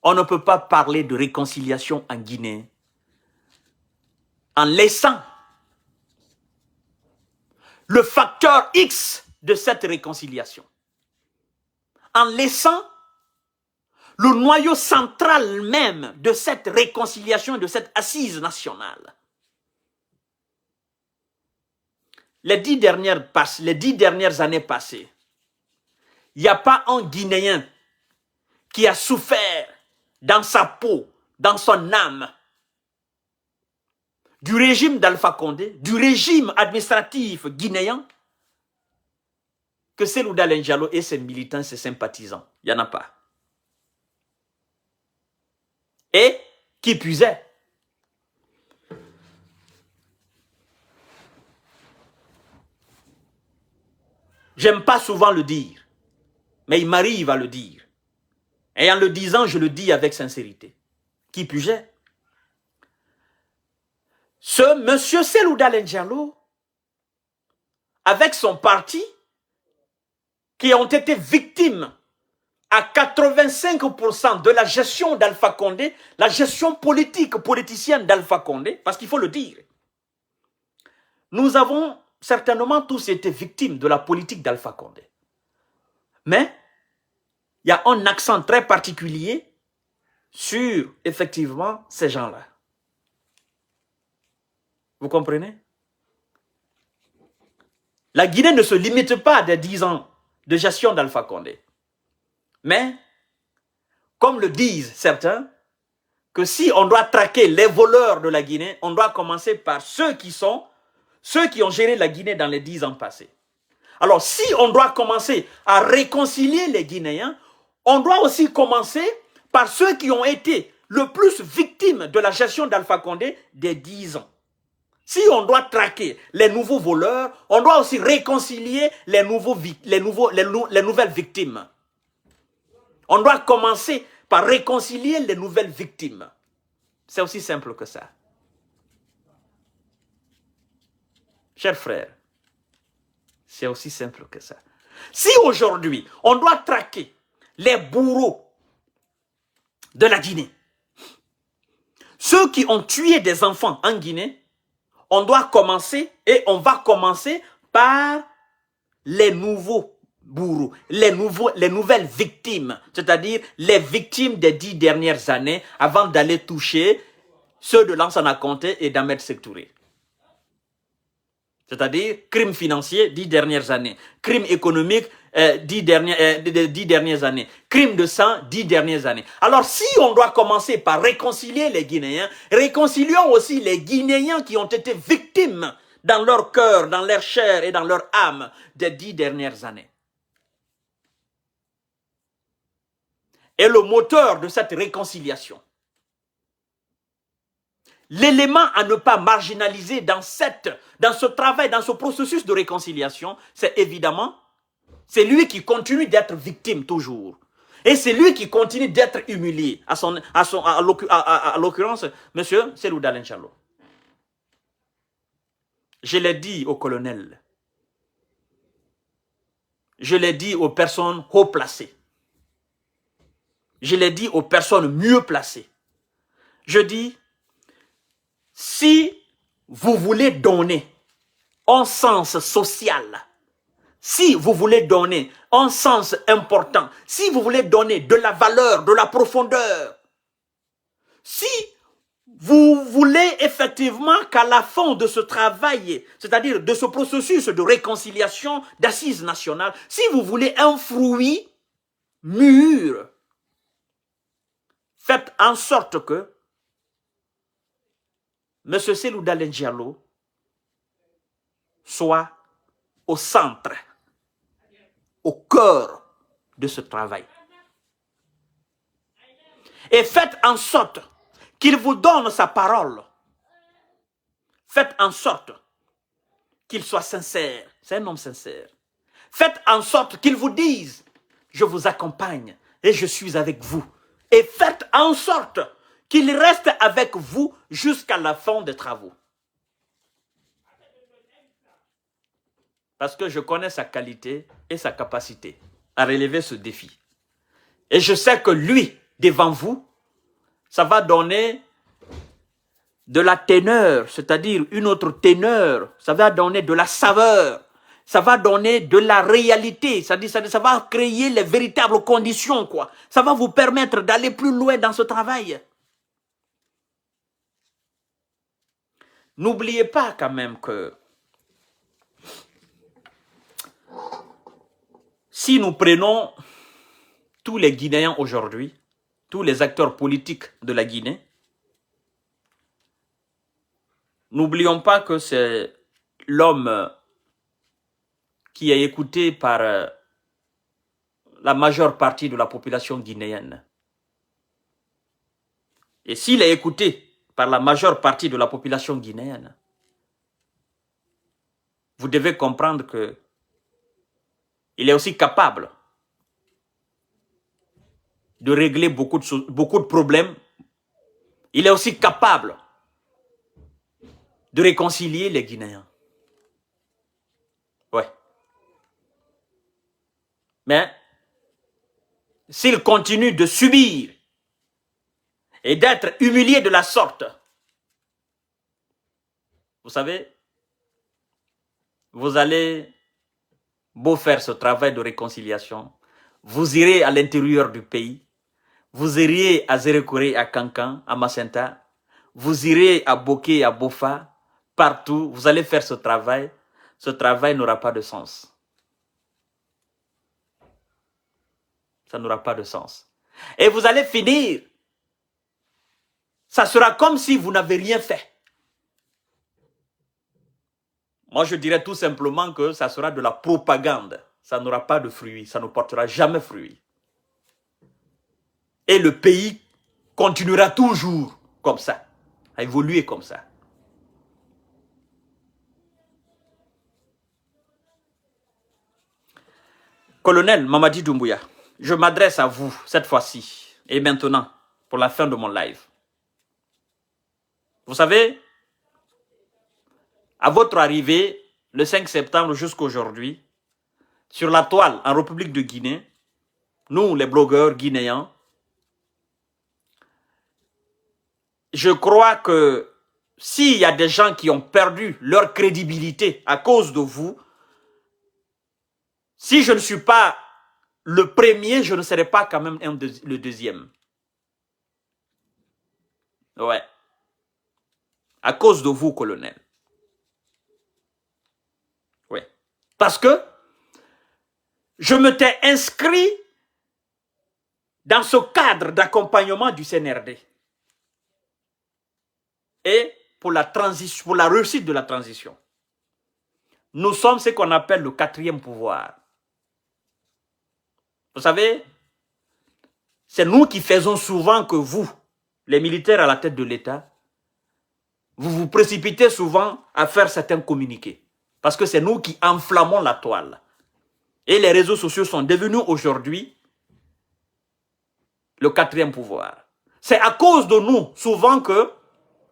On ne peut pas parler de réconciliation en Guinée en laissant le facteur X de cette réconciliation. En laissant le noyau central même de cette réconciliation, de cette assise nationale. Les 10 dernières années passées, il n'y a pas un Guinéen qui a souffert dans sa peau, dans son âme, du régime d'Alpha Condé, du régime administratif guinéen, que Cellou Dalein Diallo et ses militants, ses sympathisants. Il n'y en a pas. Et, qui puisait, j'aime pas souvent le dire, mais il m'arrive à le dire. Et en le disant, je le dis avec sincérité. Qui puisait? Ce monsieur Cellou Dalein Diallo, avec son parti, qui ont été victimes à 85% de la gestion d'Alpha Condé, la gestion politique, politicienne d'Alpha Condé, parce qu'il faut le dire. Nous avons certainement tous été victimes de la politique d'Alpha Condé. Mais, il y a un accent très particulier sur, effectivement, ces gens-là. Vous comprenez? La Guinée ne se limite pas à des 10 ans de gestion d'Alpha Condé. Mais, comme le disent certains, que si on doit traquer les voleurs de la Guinée, on doit commencer par ceux qui ont géré la Guinée dans les 10 ans passés. Alors, si on doit commencer à réconcilier les Guinéens, on doit aussi commencer par ceux qui ont été le plus victimes de la gestion d'Alpha Condé des 10 ans. Si on doit traquer les nouveaux voleurs, on doit aussi réconcilier les nouvelles victimes. On doit commencer par réconcilier les nouvelles victimes. C'est aussi simple que ça. Chers frères, c'est aussi simple que ça. Si aujourd'hui, on doit traquer les bourreaux de la Guinée, ceux qui ont tué des enfants en Guinée, on doit commencer et on va commencer par les nouveaux bourreaux, les nouvelles victimes, c'est-à-dire les victimes des 10 dernières années avant d'aller toucher ceux de Lansana Conté et d'Ahmed Sékou Touré. C'est-à-dire crimes financiers 10 dernières années, crimes économiques 10 dernières années, crimes de sang 10 dernières années. Alors si on doit commencer par réconcilier les Guinéens, réconcilions aussi les Guinéens qui ont été victimes dans leur cœur, dans leur chair et dans leur âme des 10 dernières années. Et le moteur de cette réconciliation, l'élément à ne pas marginaliser dans ce travail, dans ce processus de réconciliation, c'est évidemment, c'est lui qui continue d'être victime toujours. Et c'est lui qui continue d'être humilié, à l'occurrence, monsieur Cellou Dalein Diallo. Je l'ai dit au colonel, je l'ai dit aux personnes haut placées, je l'ai dit aux personnes mieux placées. Je dis, si vous voulez donner un sens social, si vous voulez donner un sens important, si vous voulez donner de la valeur, de la profondeur, si vous voulez effectivement qu'à la fin de ce travail, c'est-à-dire de ce processus de réconciliation, d'assises nationales, si vous voulez un fruit mûr, faites en sorte que M. Cellou Dalein Diallo soit au centre, au cœur de ce travail. Et faites en sorte qu'il vous donne sa parole. Faites en sorte qu'il soit sincère. C'est un homme sincère. Faites en sorte qu'il vous dise, je vous accompagne et je suis avec vous. Et faites en sorte qu'il reste avec vous jusqu'à la fin des travaux. Parce que je connais sa qualité et sa capacité à relever ce défi. Et je sais que lui, devant vous, ça va donner de la teneur, c'est-à-dire une autre teneur, ça va donner de la saveur, ça va donner de la réalité, ça va créer les véritables conditions, quoi. Ça va vous permettre d'aller plus loin dans ce travail. N'oubliez pas quand même que si nous prenons tous les Guinéens aujourd'hui, tous les acteurs politiques de la Guinée, n'oublions pas que c'est l'homme qui est écouté par la majeure partie de la population guinéenne. Et s'il est écouté par la majeure partie de la population guinéenne, vous devez comprendre que il est aussi capable de régler beaucoup de problèmes. Il est aussi capable de réconcilier les Guinéens. Ouais. Mais s'il continue de subir et d'être humilié de la sorte, vous savez, vous allez beau faire ce travail de réconciliation, vous irez à l'intérieur du pays, vous iriez à Zérekore, à Kankan, à Macenta, vous irez à Boké, à Bofa, partout, vous allez faire ce travail n'aura pas de sens. Ça n'aura pas de sens. Et vous allez finir, ça sera comme si vous n'avez rien fait. Moi, je dirais tout simplement que ça sera de la propagande. Ça n'aura pas de fruit, ça ne portera jamais fruit. Et le pays continuera toujours comme ça, à évoluer comme ça. Colonel Mamadi Doumbouya, je m'adresse à vous cette fois-ci et maintenant pour la fin de mon live. Vous savez, à votre arrivée, le 5 septembre jusqu'à aujourd'hui, sur la toile en République de Guinée, nous les blogueurs guinéens, je crois que s'il y a des gens qui ont perdu leur crédibilité à cause de vous, si je ne suis pas le premier, je ne serai pas quand même le deuxième. Ouais. À cause de vous, colonel. Ouais. Parce que je m'étais inscrit dans ce cadre d'accompagnement du CNRD. Et pour la transition, pour la réussite de la transition. Nous sommes ce qu'on appelle le 4e pouvoir. Vous savez, c'est nous qui faisons souvent que vous, les militaires à la tête de l'État, vous vous précipitez souvent à faire certains communiqués. Parce que c'est nous qui enflammons la toile. Et les réseaux sociaux sont devenus aujourd'hui le 4e pouvoir. C'est à cause de nous, souvent, que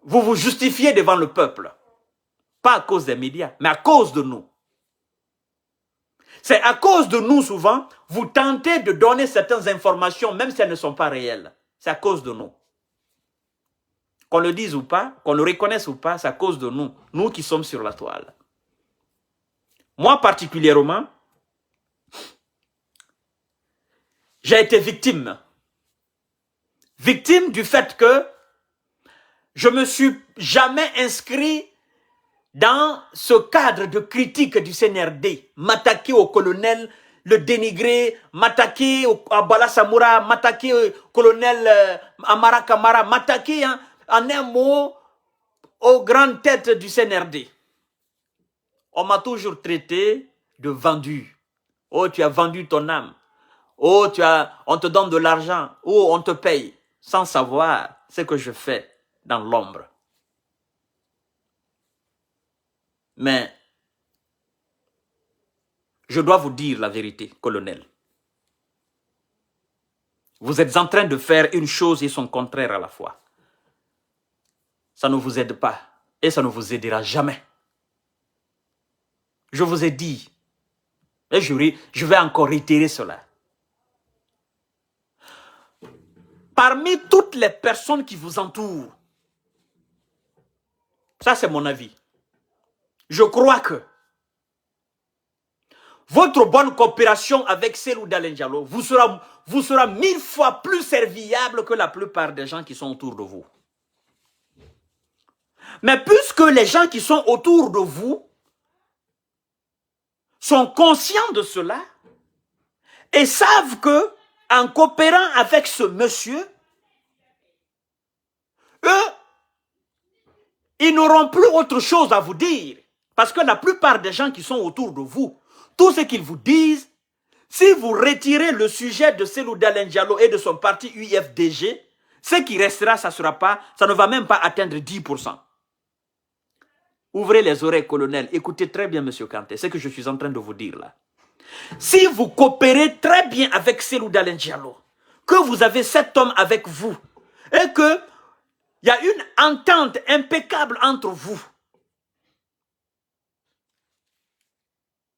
vous vous justifiez devant le peuple. Pas à cause des médias, mais à cause de nous. C'est à cause de nous, souvent, vous tentez de donner certaines informations, même si elles ne sont pas réelles. C'est à cause de nous. Qu'on le dise ou pas, qu'on le reconnaisse ou pas, c'est à cause de nous. Nous qui sommes sur la toile. Moi, particulièrement, j'ai été victime. Victime du fait que je ne me suis jamais inscrit dans ce cadre de critique du CNRD. M'attaquer au colonel, le dénigrer, m'attaquer à Bala Samoura, m'attaquer au colonel Amara Kamara, m'attaquer en un mot aux grandes têtes du CNRD. On m'a toujours traité de vendu. Oh, tu as vendu ton âme. Oh, on te donne de l'argent. Oh, on te paye. Sans savoir ce que je fais dans l'ombre. Mais, je dois vous dire la vérité, colonel. Vous êtes en train de faire une chose et son contraire à la fois. Ça ne vous aide pas et ça ne vous aidera jamais. Je vous ai dit, et je vais encore réitérer cela. Parmi toutes les personnes qui vous entourent, ça c'est mon avis, je crois que votre bonne coopération avec Cellou Dalein Diallo vous sera 1000 fois plus serviable que la plupart des gens qui sont autour de vous. Mais puisque les gens qui sont autour de vous sont conscients de cela et savent que, en coopérant avec ce monsieur, eux, ils n'auront plus autre chose à vous dire. Parce que la plupart des gens qui sont autour de vous, tout ce qu'ils vous disent, si vous retirez le sujet de Cellou Dalein Diallo et de son parti UFDG, ce qui restera, ça ne va même pas atteindre 10%. Ouvrez les oreilles, colonel. Écoutez très bien, monsieur Kanté, ce que je suis en train de vous dire là. Si vous coopérez très bien avec Cellou Dalein Diallo, que vous avez cet homme avec vous, et que il y a une entente impeccable entre vous,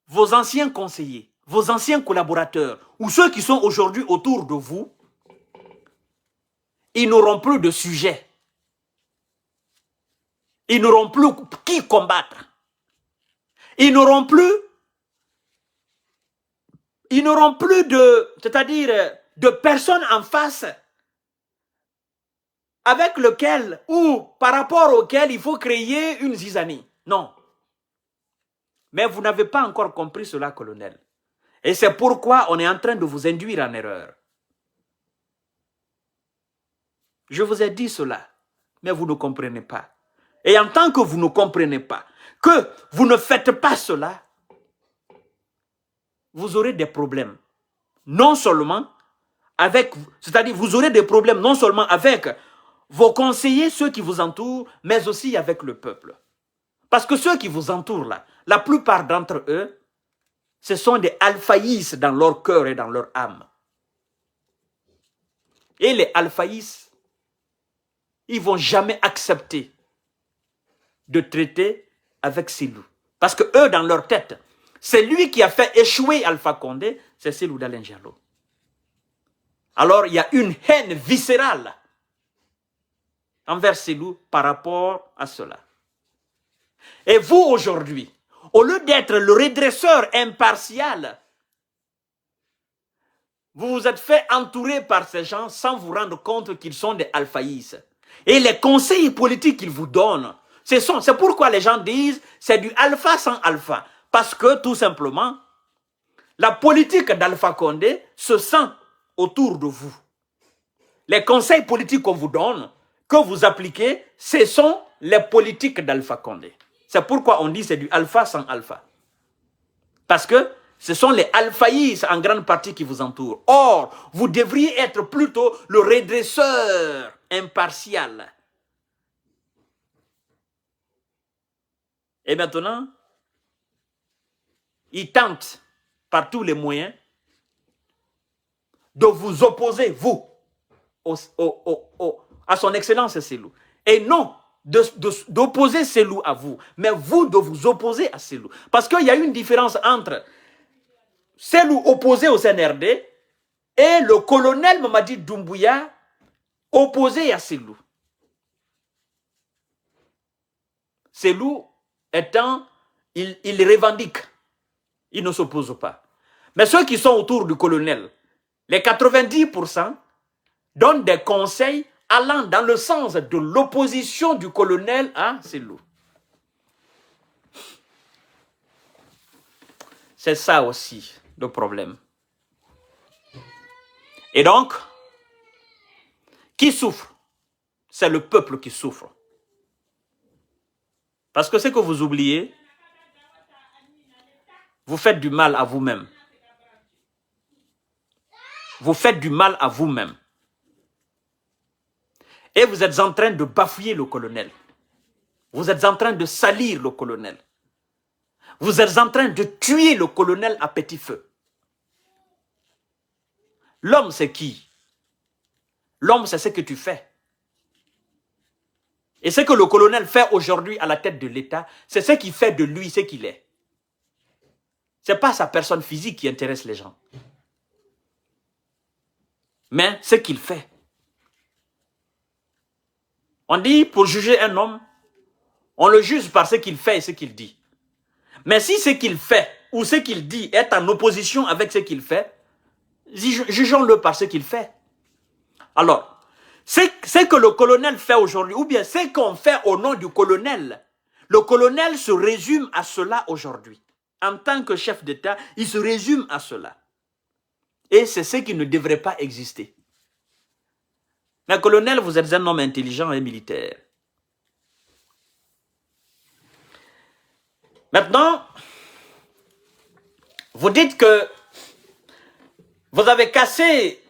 vos anciens conseillers, vos anciens collaborateurs, ou ceux qui sont aujourd'hui autour de vous, ils n'auront plus de sujet. Ils n'auront plus qui combattre. Ils n'auront plus de personnes en face avec lequel ou par rapport auquel il faut créer une zizanie. Non. Mais vous n'avez pas encore compris cela, colonel. Et c'est pourquoi on est en train de vous induire en erreur. Je vous ai dit cela, mais vous ne comprenez pas. Et en tant que vous ne comprenez pas, que vous ne faites pas cela, vous aurez des problèmes. Non seulement avec, c'est-à-dire vous aurez des problèmes non seulement avec vos conseillers, ceux qui vous entourent, mais aussi avec le peuple. Parce que ceux qui vous entourent là, la plupart d'entre eux, Ce sont des alphaïs dans leur cœur et dans leur âme. Et les alphaïs, ils ne vont jamais accepter de traiter avec Cellou. Parce que eux, dans leur tête, c'est lui qui a fait échouer Alpha Condé, c'est Cellou Dalein Diallo. Alors, il y a une haine viscérale envers Cellou par rapport à cela. Et vous, aujourd'hui, au lieu d'être le redresseur impartial, vous vous êtes fait entourer par ces gens sans vous rendre compte qu'ils sont des alphaïs. Et les conseils politiques qu'ils vous donnent, c'est pourquoi les gens disent c'est du alpha sans alpha. Parce que, tout simplement, la politique d'Alpha Condé se sent autour de vous. Les conseils politiques qu'on vous donne, que vous appliquez, ce sont les politiques d'Alpha Condé. C'est pourquoi on dit c'est du alpha sans alpha. Parce que ce sont les alphaïs en grande partie qui vous entourent. Or, vous devriez être plutôt le redresseur impartial. Et maintenant, il tente par tous les moyens de vous opposer, vous, à son excellence Cellou. Et non d'opposer Cellou à vous, mais vous de vous opposer à Cellou. Parce qu'il y a une différence entre Cellou opposé au CNRD et le colonel Mamadi Doumbouya opposé à Cellou. Cellou étant, il revendique, il ne s'oppose pas. Mais ceux qui sont autour du colonel, les 90% donnent des conseils allant dans le sens de l'opposition du colonel à Cellou. C'est ça aussi le problème. Et donc, qui souffre? C'est le peuple qui souffre. Parce que ce que vous oubliez, vous faites du mal à vous-même. Vous faites du mal à vous-même. Et vous êtes en train de bafouer le colonel. Vous êtes en train de salir le colonel. Vous êtes en train de tuer le colonel à petit feu. L'homme, c'est qui? L'homme, c'est ce que tu fais. Et ce que le colonel fait aujourd'hui à la tête de l'État, c'est ce qui fait de lui ce qu'il est. Ce n'est pas sa personne physique qui intéresse les gens. Mais ce qu'il fait. On dit, pour juger un homme, on le juge par ce qu'il fait et ce qu'il dit. Mais si ce qu'il fait ou ce qu'il dit est en opposition avec ce qu'il fait, jugeons-le par ce qu'il fait. Alors, ce que le colonel fait aujourd'hui, ou bien ce qu'on fait au nom du colonel, le colonel se résume à cela aujourd'hui. En tant que chef d'État, il se résume à cela. Et c'est ce qui ne devrait pas exister. Mais colonel, vous êtes un homme intelligent et militaire. Maintenant, vous dites que vous avez cassé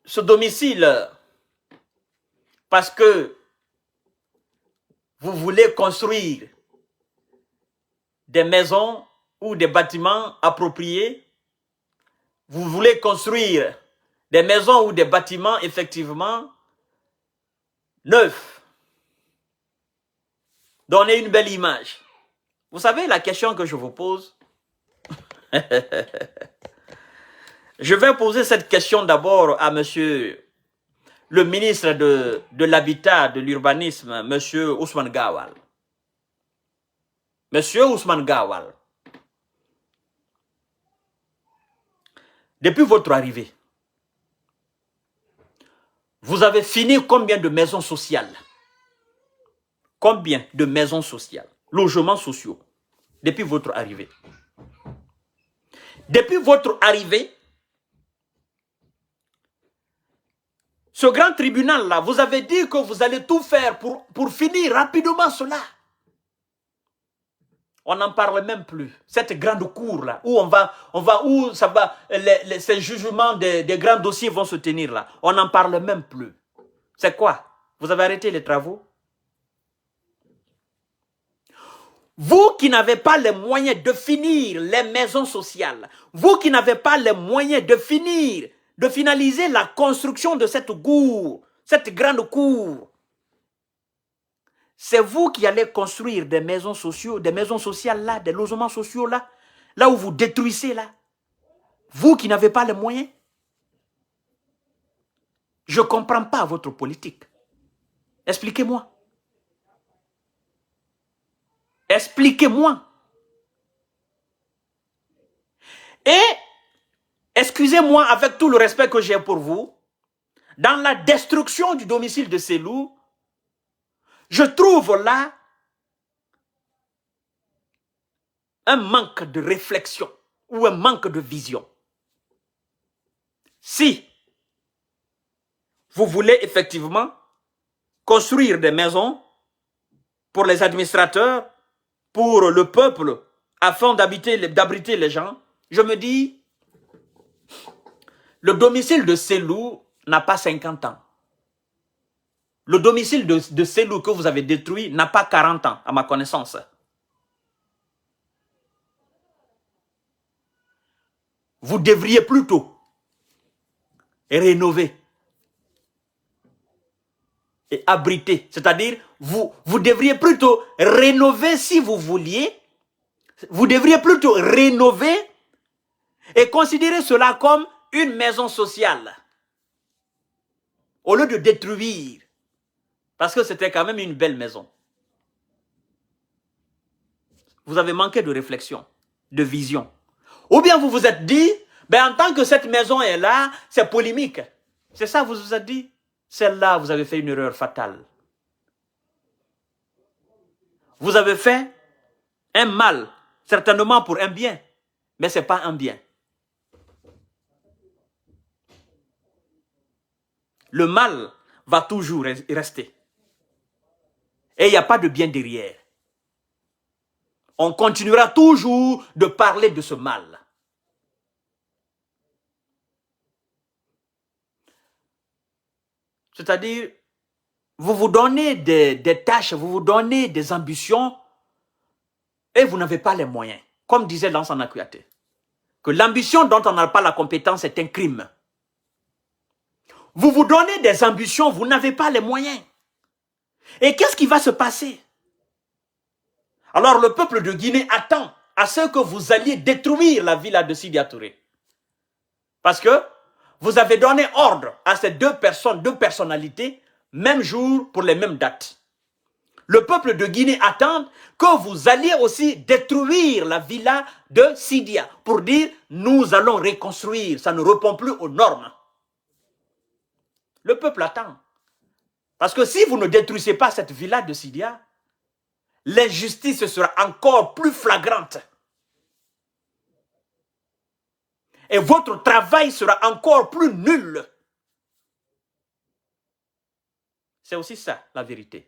ce domicile parce que vous voulez construire des maisons ou des bâtiments appropriés. Vous voulez construire des maisons ou des bâtiments effectivement neufs. Donner une belle image. Vous savez la question que je vous pose? Je vais poser cette question d'abord à monsieur le ministre de l'Habitat, de l'Urbanisme, monsieur Ousmane Gawal. Monsieur Ousmane Gawal, depuis votre arrivée, vous avez fini combien de maisons sociales? Combien de maisons sociales, logements sociaux, depuis votre arrivée? Depuis votre arrivée, ce grand tribunal-là, vous avez dit que vous allez tout faire pour finir rapidement cela. On n'en parle même plus. Cette grande cour-là, où ces jugements des grands dossiers vont se tenir là, on n'en parle même plus. C'est quoi? Vous avez arrêté les travaux? Vous qui n'avez pas les moyens de finir les maisons sociales, vous qui n'avez pas les moyens de finaliser la construction de cette cour, cette grande cour, c'est vous qui allez construire des maisons sociales là, des logements sociaux là, là où vous détruisez là. Vous qui n'avez pas les moyens. Je ne comprends pas votre politique. Expliquez-moi. Expliquez-moi. Et, excusez-moi avec tout le respect que j'ai pour vous, dans la destruction du domicile de Selou, je trouve là un manque de réflexion ou un manque de vision. Si vous voulez effectivement construire des maisons pour les administrateurs, pour le peuple, afin d'abriter les gens, je me dis, le domicile de Selou n'a pas 50 ans. Le domicile de Selou que vous avez détruit n'a pas 40 ans, à ma connaissance. Vous devriez plutôt rénover et abriter. C'est-à-dire, vous devriez plutôt rénover si vous vouliez. Vous devriez plutôt rénover et considérer cela comme une maison sociale. Au lieu de détruire. Parce que c'était quand même une belle maison. Vous avez manqué de réflexion, de vision. Ou bien vous vous êtes dit, ben en tant que cette maison est là, c'est polémique. C'est ça vous vous êtes dit? Celle-là, vous avez fait une erreur fatale. Vous avez fait un mal, certainement pour un bien, mais ce n'est pas un bien. Le mal va toujours rester. Et il n'y a pas de bien derrière. On continuera toujours de parler de ce mal. C'est-à-dire, vous vous donnez des tâches, vous vous donnez des ambitions et vous n'avez pas les moyens. Comme disait Lansana Kouyaté, que l'ambition dont on n'a pas la compétence est un crime. Vous vous donnez des ambitions, vous n'avez pas les moyens. Et qu'est-ce qui va se passer? Alors le peuple de Guinée attend à ce que vous alliez détruire la villa de Sidya Touré. Parce que vous avez donné ordre à ces deux personnes, deux personnalités, même jour pour les mêmes dates. Le peuple de Guinée attend que vous alliez aussi détruire la villa de Sidya pour dire nous allons reconstruire, ça ne répond plus aux normes. Le peuple attend. Parce que si vous ne détruisez pas cette villa de Sidya, l'injustice sera encore plus flagrante. Et votre travail sera encore plus nul. C'est aussi ça, la vérité.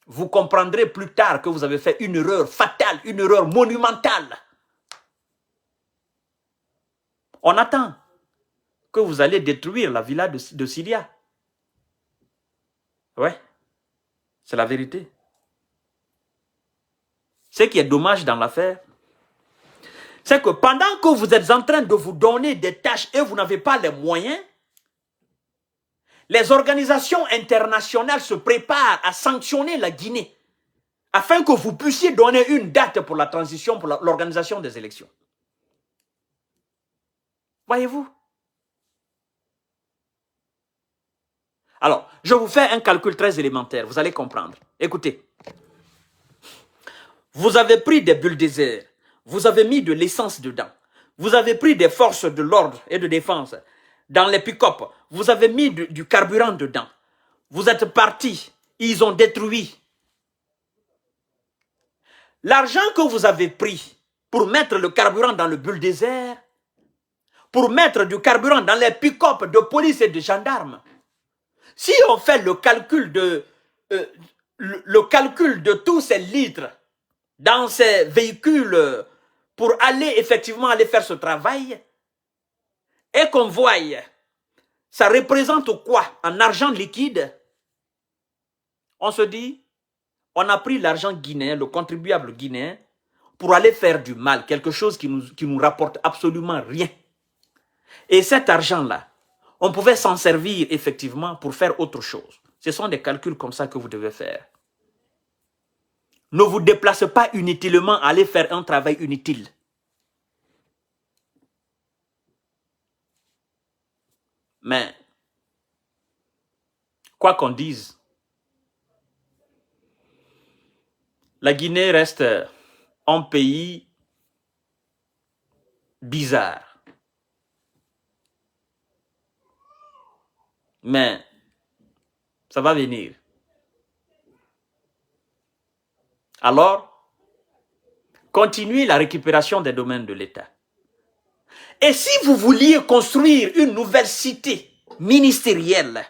Vous comprendrez plus tard que vous avez fait une erreur fatale, une erreur monumentale. On attend que vous allez détruire la villa de Sidya. Ouais, c'est la vérité. Ce qui est dommage dans l'affaire, c'est que pendant que vous êtes en train de vous donner des tâches et vous n'avez pas les moyens, les organisations internationales se préparent à sanctionner la Guinée afin que vous puissiez donner une date pour la transition, pour l'organisation des élections. Voyez-vous? Alors, je vous fais un calcul très élémentaire, vous allez comprendre. Écoutez, vous avez pris des bulldozers, vous avez mis de l'essence dedans, vous avez pris des forces de l'ordre et de défense dans les pick-up, vous avez mis du carburant dedans, vous êtes partis, ils ont détruit. L'argent que vous avez pris pour mettre le carburant dans le bulldozer, pour mettre du carburant dans les pick-up de police et de gendarmes, si on fait le calcul de tous ces litres dans ces véhicules pour aller effectivement faire ce travail, et qu'on voie, ça représente quoi en argent liquide? On se dit, On a pris l'argent guinéen, le contribuable guinéen, pour aller faire du mal, quelque chose qui nous rapporte absolument rien. Et cet argent-là, on pouvait s'en servir effectivement pour faire autre chose. Ce sont des calculs comme ça que vous devez faire. Ne vous déplacez pas inutilement à aller faire un travail inutile. Mais, quoi qu'on dise, la Guinée reste un pays bizarre. Mais, ça va venir. Alors, continuez la récupération des domaines de l'État. Et si vous vouliez construire une nouvelle cité ministérielle,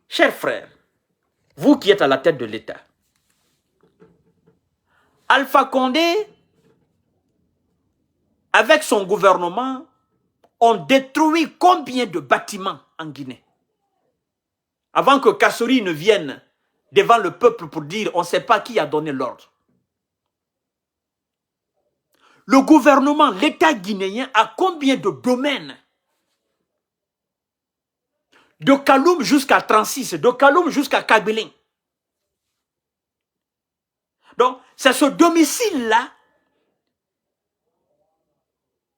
chers frères, vous qui êtes à la tête de l'État, Alpha Condé, avec son gouvernement, ont détruit combien de bâtiments en Guinée? Avant que Kassori ne vienne devant le peuple pour dire on ne sait pas qui a donné l'ordre. Le gouvernement, l'État guinéen a combien de domaines? De Kaloum jusqu'à 36, de Kaloum jusqu'à Kabylie. Donc, c'est ce domicile-là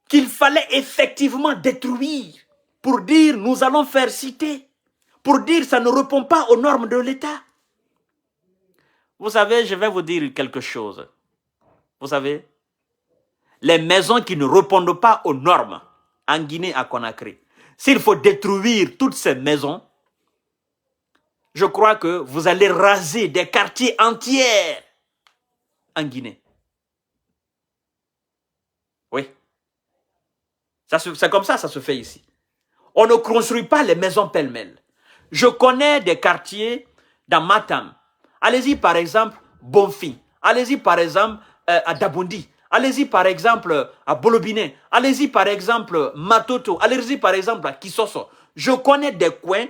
qu'il fallait effectivement détruire pour dire nous allons faire cité, pour dire ça ne répond pas aux normes de l'État. Vous savez, je vais vous dire quelque chose. Vous savez, les maisons qui ne répondent pas aux normes en Guinée à Conakry, s'il faut détruire toutes ces maisons, je crois que vous allez raser des quartiers entiers en Guinée. Oui. C'est comme ça se fait ici. On ne construit pas les maisons pêle-mêle. Je connais des quartiers dans Matam. Allez-y par exemple, Bonfi. Allez-y par exemple, à Dabondi. Allez-y par exemple, à Bolobine. Allez-y par exemple, Matoto. Allez-y par exemple, à Kisoso. Je connais des coins.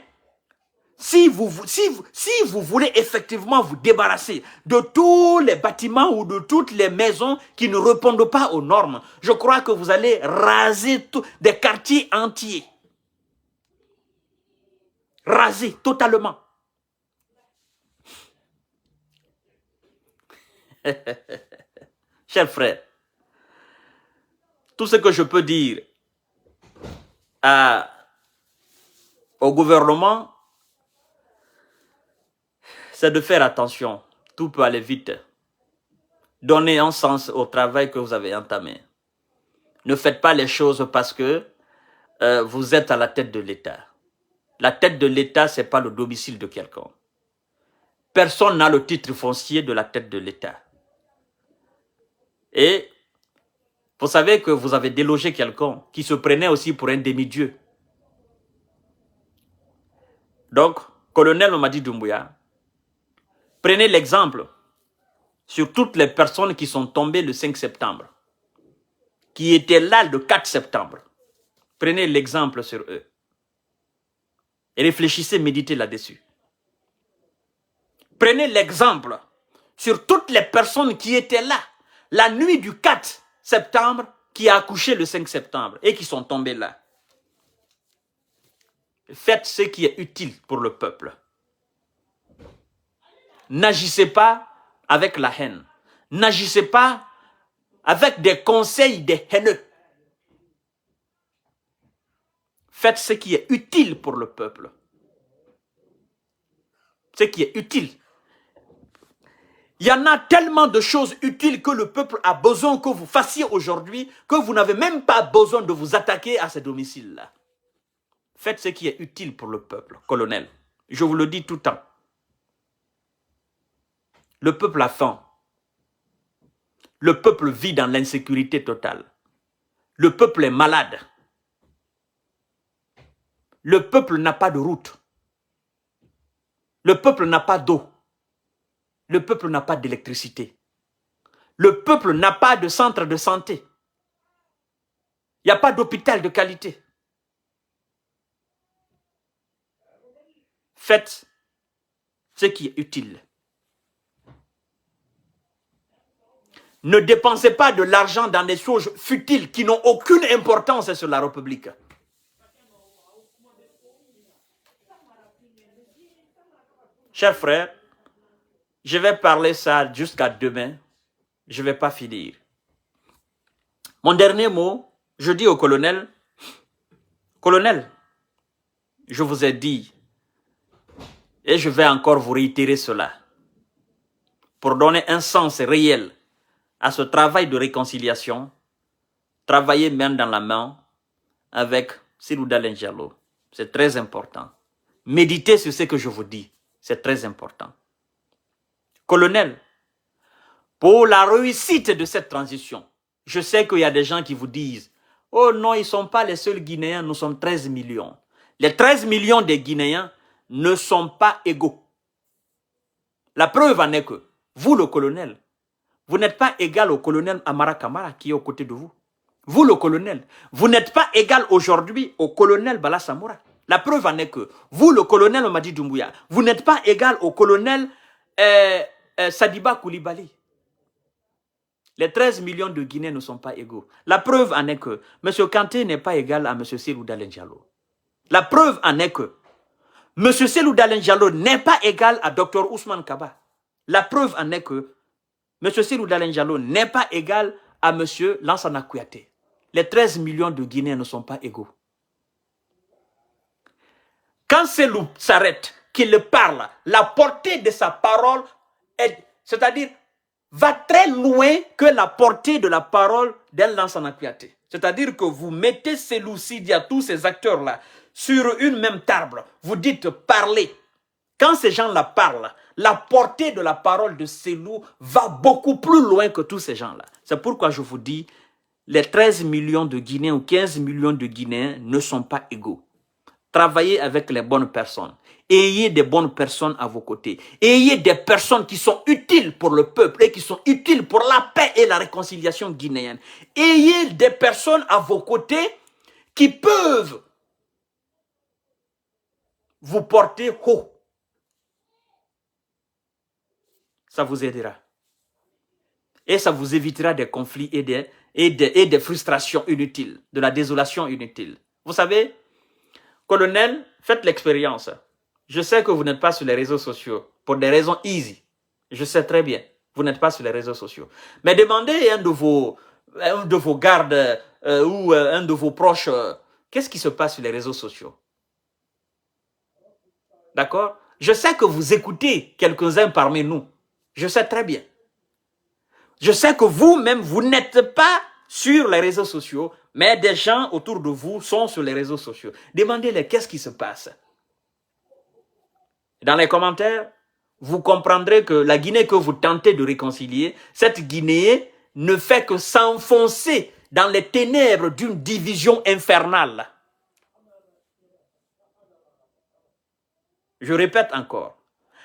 Si vous voulez effectivement vous débarrasser de tous les bâtiments ou de toutes les maisons qui ne répondent pas aux normes, je crois que vous allez raser des quartiers entiers. Raser totalement. Chers frères, tout ce que je peux dire au gouvernement, c'est de faire attention. Tout peut aller vite. Donnez un sens au travail que vous avez entamé. Ne faites pas les choses parce que vous êtes à la tête de l'État. La tête de l'État, ce n'est pas le domicile de quelqu'un. Personne n'a le titre foncier de la tête de l'État. Et vous savez que vous avez délogé quelqu'un qui se prenait aussi pour un demi-dieu. Donc, colonel Mamadi Doumbouya, prenez l'exemple sur toutes les personnes qui sont tombées le 5 septembre, qui étaient là le 4 septembre. Prenez l'exemple sur eux. Et réfléchissez, méditez là-dessus. Prenez l'exemple sur toutes les personnes qui étaient là la nuit du 4 septembre, qui a accouché le 5 septembre et qui sont tombées là. Faites ce qui est utile pour le peuple. N'agissez pas avec la haine. N'agissez pas avec des conseils des haineux. Faites ce qui est utile pour le peuple. Ce qui est utile. Il y en a tellement de choses utiles que le peuple a besoin que vous fassiez aujourd'hui, que vous n'avez même pas besoin de vous attaquer à ces domiciles-là. Faites ce qui est utile pour le peuple, colonel. Je vous le dis tout le temps. Le peuple a faim. Le peuple vit dans l'insécurité totale. Le peuple est malade. Le peuple n'a pas de route. Le peuple n'a pas d'eau. Le peuple n'a pas d'électricité. Le peuple n'a pas de centre de santé. Il n'y a pas d'hôpital de qualité. Faites ce qui est utile. Ne dépensez pas de l'argent dans des choses futiles qui n'ont aucune importance sur la République. Chers frères, je vais parler ça jusqu'à demain. Je ne vais pas finir. Mon dernier mot, je dis au colonel, colonel, je vous ai dit, et je vais encore vous réitérer cela, pour donner un sens réel à ce travail de réconciliation, travailler main dans la main avec Cellou Dalein Diallo. C'est très important. Méditez sur ce que je vous dis. C'est très important. Colonel, pour la réussite de cette transition, je sais qu'il y a des gens qui vous disent « Oh non, ils ne sont pas les seuls Guinéens, nous sommes 13 millions. » Les 13 millions des Guinéens ne sont pas égaux. La preuve en est que vous, le colonel, vous n'êtes pas égal au colonel Amara Kamara qui est aux côtés de vous. Vous, le colonel, vous n'êtes pas égal aujourd'hui au colonel Bala Samoura. La preuve en est que vous, le colonel Omadi Doumbouya, vous n'êtes pas égal au colonel Sadiba Koulibaly. Les 13 millions de Guinéens ne sont pas égaux. La preuve en est que M. Kanté n'est pas égal à M. Cellou Dalein Diallo. La preuve en est que M. Cellou Dalein Diallo n'est pas égal à Dr Ousmane Kaba. La preuve en est que M. Cellou Dalein Diallo n'est pas égal à M. Lansana Kouyaté. Les 13 millions de Guinéens ne sont pas égaux. Quand Cellou s'arrête, qu'il parle, la portée de sa parole, c'est-à-dire, va très loin que la portée de la parole d'un Lansana Kouyaté. C'est-à-dire que vous mettez Cellou Sidia, tous ces acteurs-là, sur une même table. Vous dites parler. Quand ces gens-là parlent, la portée de la parole de Cellou va beaucoup plus loin que tous ces gens-là. C'est pourquoi je vous dis, les 13 millions de Guinéens ou 15 millions de Guinéens ne sont pas égaux. Travaillez avec les bonnes personnes. Ayez des bonnes personnes à vos côtés. Ayez des personnes qui sont utiles pour le peuple et qui sont utiles pour la paix et la réconciliation guinéenne. Ayez des personnes à vos côtés qui peuvent vous porter haut. Ça vous aidera. Et ça vous évitera des conflits et des frustrations inutiles, de la désolation inutile. Vous savez, colonel, faites l'expérience. Je sais que vous n'êtes pas sur les réseaux sociaux pour des raisons easy. Je sais très bien, vous n'êtes pas sur les réseaux sociaux. Mais demandez à un de vos gardes ou un de vos proches, qu'est-ce qui se passe sur les réseaux sociaux? D'accord? Je sais que vous écoutez quelques-uns parmi nous. Je sais très bien. Je sais que vous-même, vous n'êtes pas sur les réseaux sociaux, mais des gens autour de vous sont sur les réseaux sociaux. Demandez-les qu'est-ce qui se passe. Dans les commentaires, vous comprendrez que la Guinée que vous tentez de réconcilier, cette Guinée ne fait que s'enfoncer dans les ténèbres d'une division infernale. Je répète encore.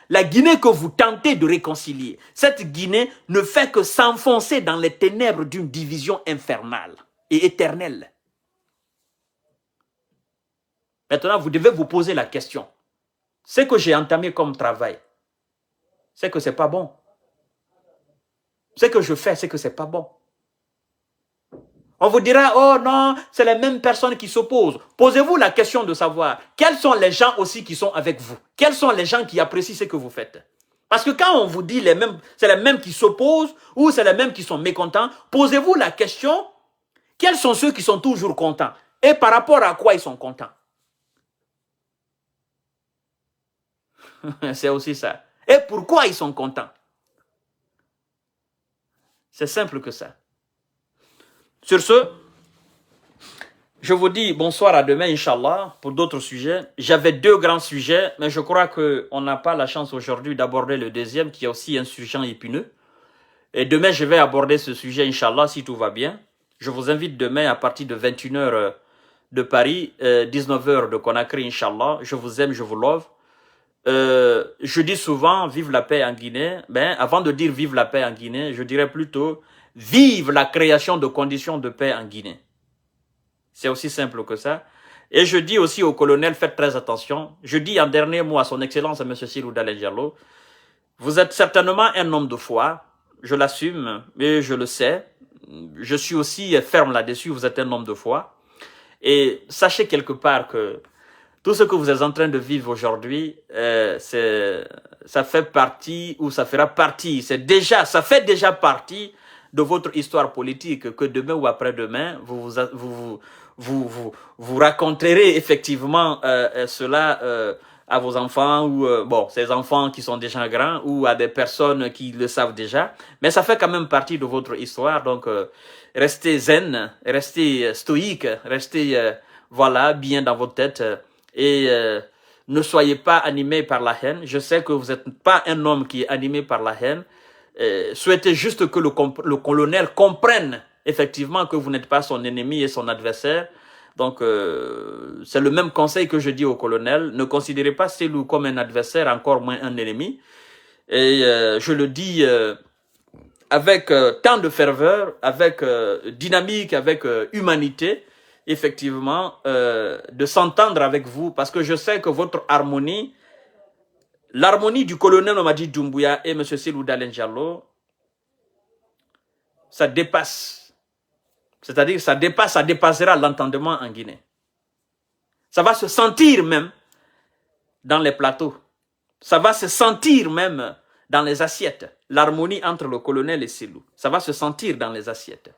La Guinée que vous tentez de réconcilier, cette Guinée ne fait que s'enfoncer dans les ténèbres d'une division infernale et éternelle. Maintenant, vous devez vous poser la question. Ce que j'ai entamé comme travail, c'est que ce n'est pas bon. Ce que je fais, c'est que ce n'est pas bon. On vous dira, oh non, c'est les mêmes personnes qui s'opposent. Posez-vous la question de savoir, quels sont les gens aussi qui sont avec vous? Quels sont les gens qui apprécient ce que vous faites? Parce que quand on vous dit c'est les mêmes qui s'opposent ou c'est les mêmes qui sont mécontents, posez-vous la question, quels sont ceux qui sont toujours contents? Et par rapport à quoi ils sont contents? C'est aussi ça. Et pourquoi ils sont contents? C'est simple que ça. Sur ce, je vous dis bonsoir à demain, Inch'Allah, pour d'autres sujets. J'avais 2 grands sujets, mais je crois qu'on n'a pas la chance aujourd'hui d'aborder le deuxième, qui est aussi un sujet épineux. Et demain, je vais aborder ce sujet, Inch'Allah, si tout va bien. Je vous invite demain à partir de 21h de Paris, 19h de Conakry, Inch'Allah. Je vous aime, je vous love. Je dis souvent, vive la paix en Guinée. Ben, avant de dire vive la paix en Guinée, je dirais plutôt, vive la création de conditions de paix en Guinée. C'est aussi simple que ça. Et je dis aussi au colonel, faites très attention. Je dis en dernier mot à son excellence, à M. Cellou Dalein Diallo, vous êtes certainement un homme de foi. je l'assume, mais je le sais. Je suis aussi ferme là-dessus, vous êtes un homme de foi. Et sachez quelque part que tout ce que vous êtes en train de vivre aujourd'hui, ça fait partie, ou ça fera partie, ça fait déjà partie de votre histoire politique, que demain ou après-demain, vous raconterez effectivement cela à vos enfants, ou bon, ces enfants qui sont déjà grands, ou à des personnes qui le savent déjà, mais ça fait quand même partie de votre histoire, donc restez zen, restez stoïque, restez voilà, bien dans votre tête, et ne soyez pas animés par la haine. Je sais que vous n'êtes pas un homme qui est animé par la haine. Souhaitez juste que le colonel comprenne effectivement que vous n'êtes pas son ennemi et son adversaire. Donc, c'est le même conseil que je dis au colonel. Ne considérez pas Selou comme un adversaire, encore moins un ennemi. Et je le dis avec tant de ferveur, avec dynamique, avec humanité, effectivement, de s'entendre avec vous, parce que je sais que votre harmonie, l'harmonie du colonel Mamadi Doumbouya et M. Selou Dalein Diallo, ça dépasse. C'est-à-dire ça dépassera l'entendement en Guinée. Ça va se sentir même dans les plateaux. Ça va se sentir même dans les assiettes. L'harmonie entre le colonel et Selou. Ça va se sentir dans les assiettes.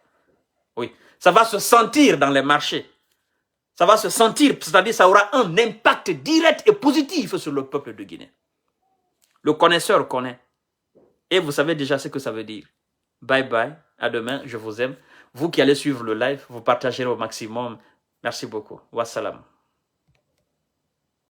Oui. Ça va se sentir dans les marchés. Ça va se sentir, c'est-à-dire ça aura un impact direct et positif sur le peuple de Guinée. Le connaisseur connaît. Et vous savez déjà ce que ça veut dire. Bye bye, à demain, je vous aime. Vous qui allez suivre le live, vous partagerez au maximum. Merci beaucoup. Wassalam.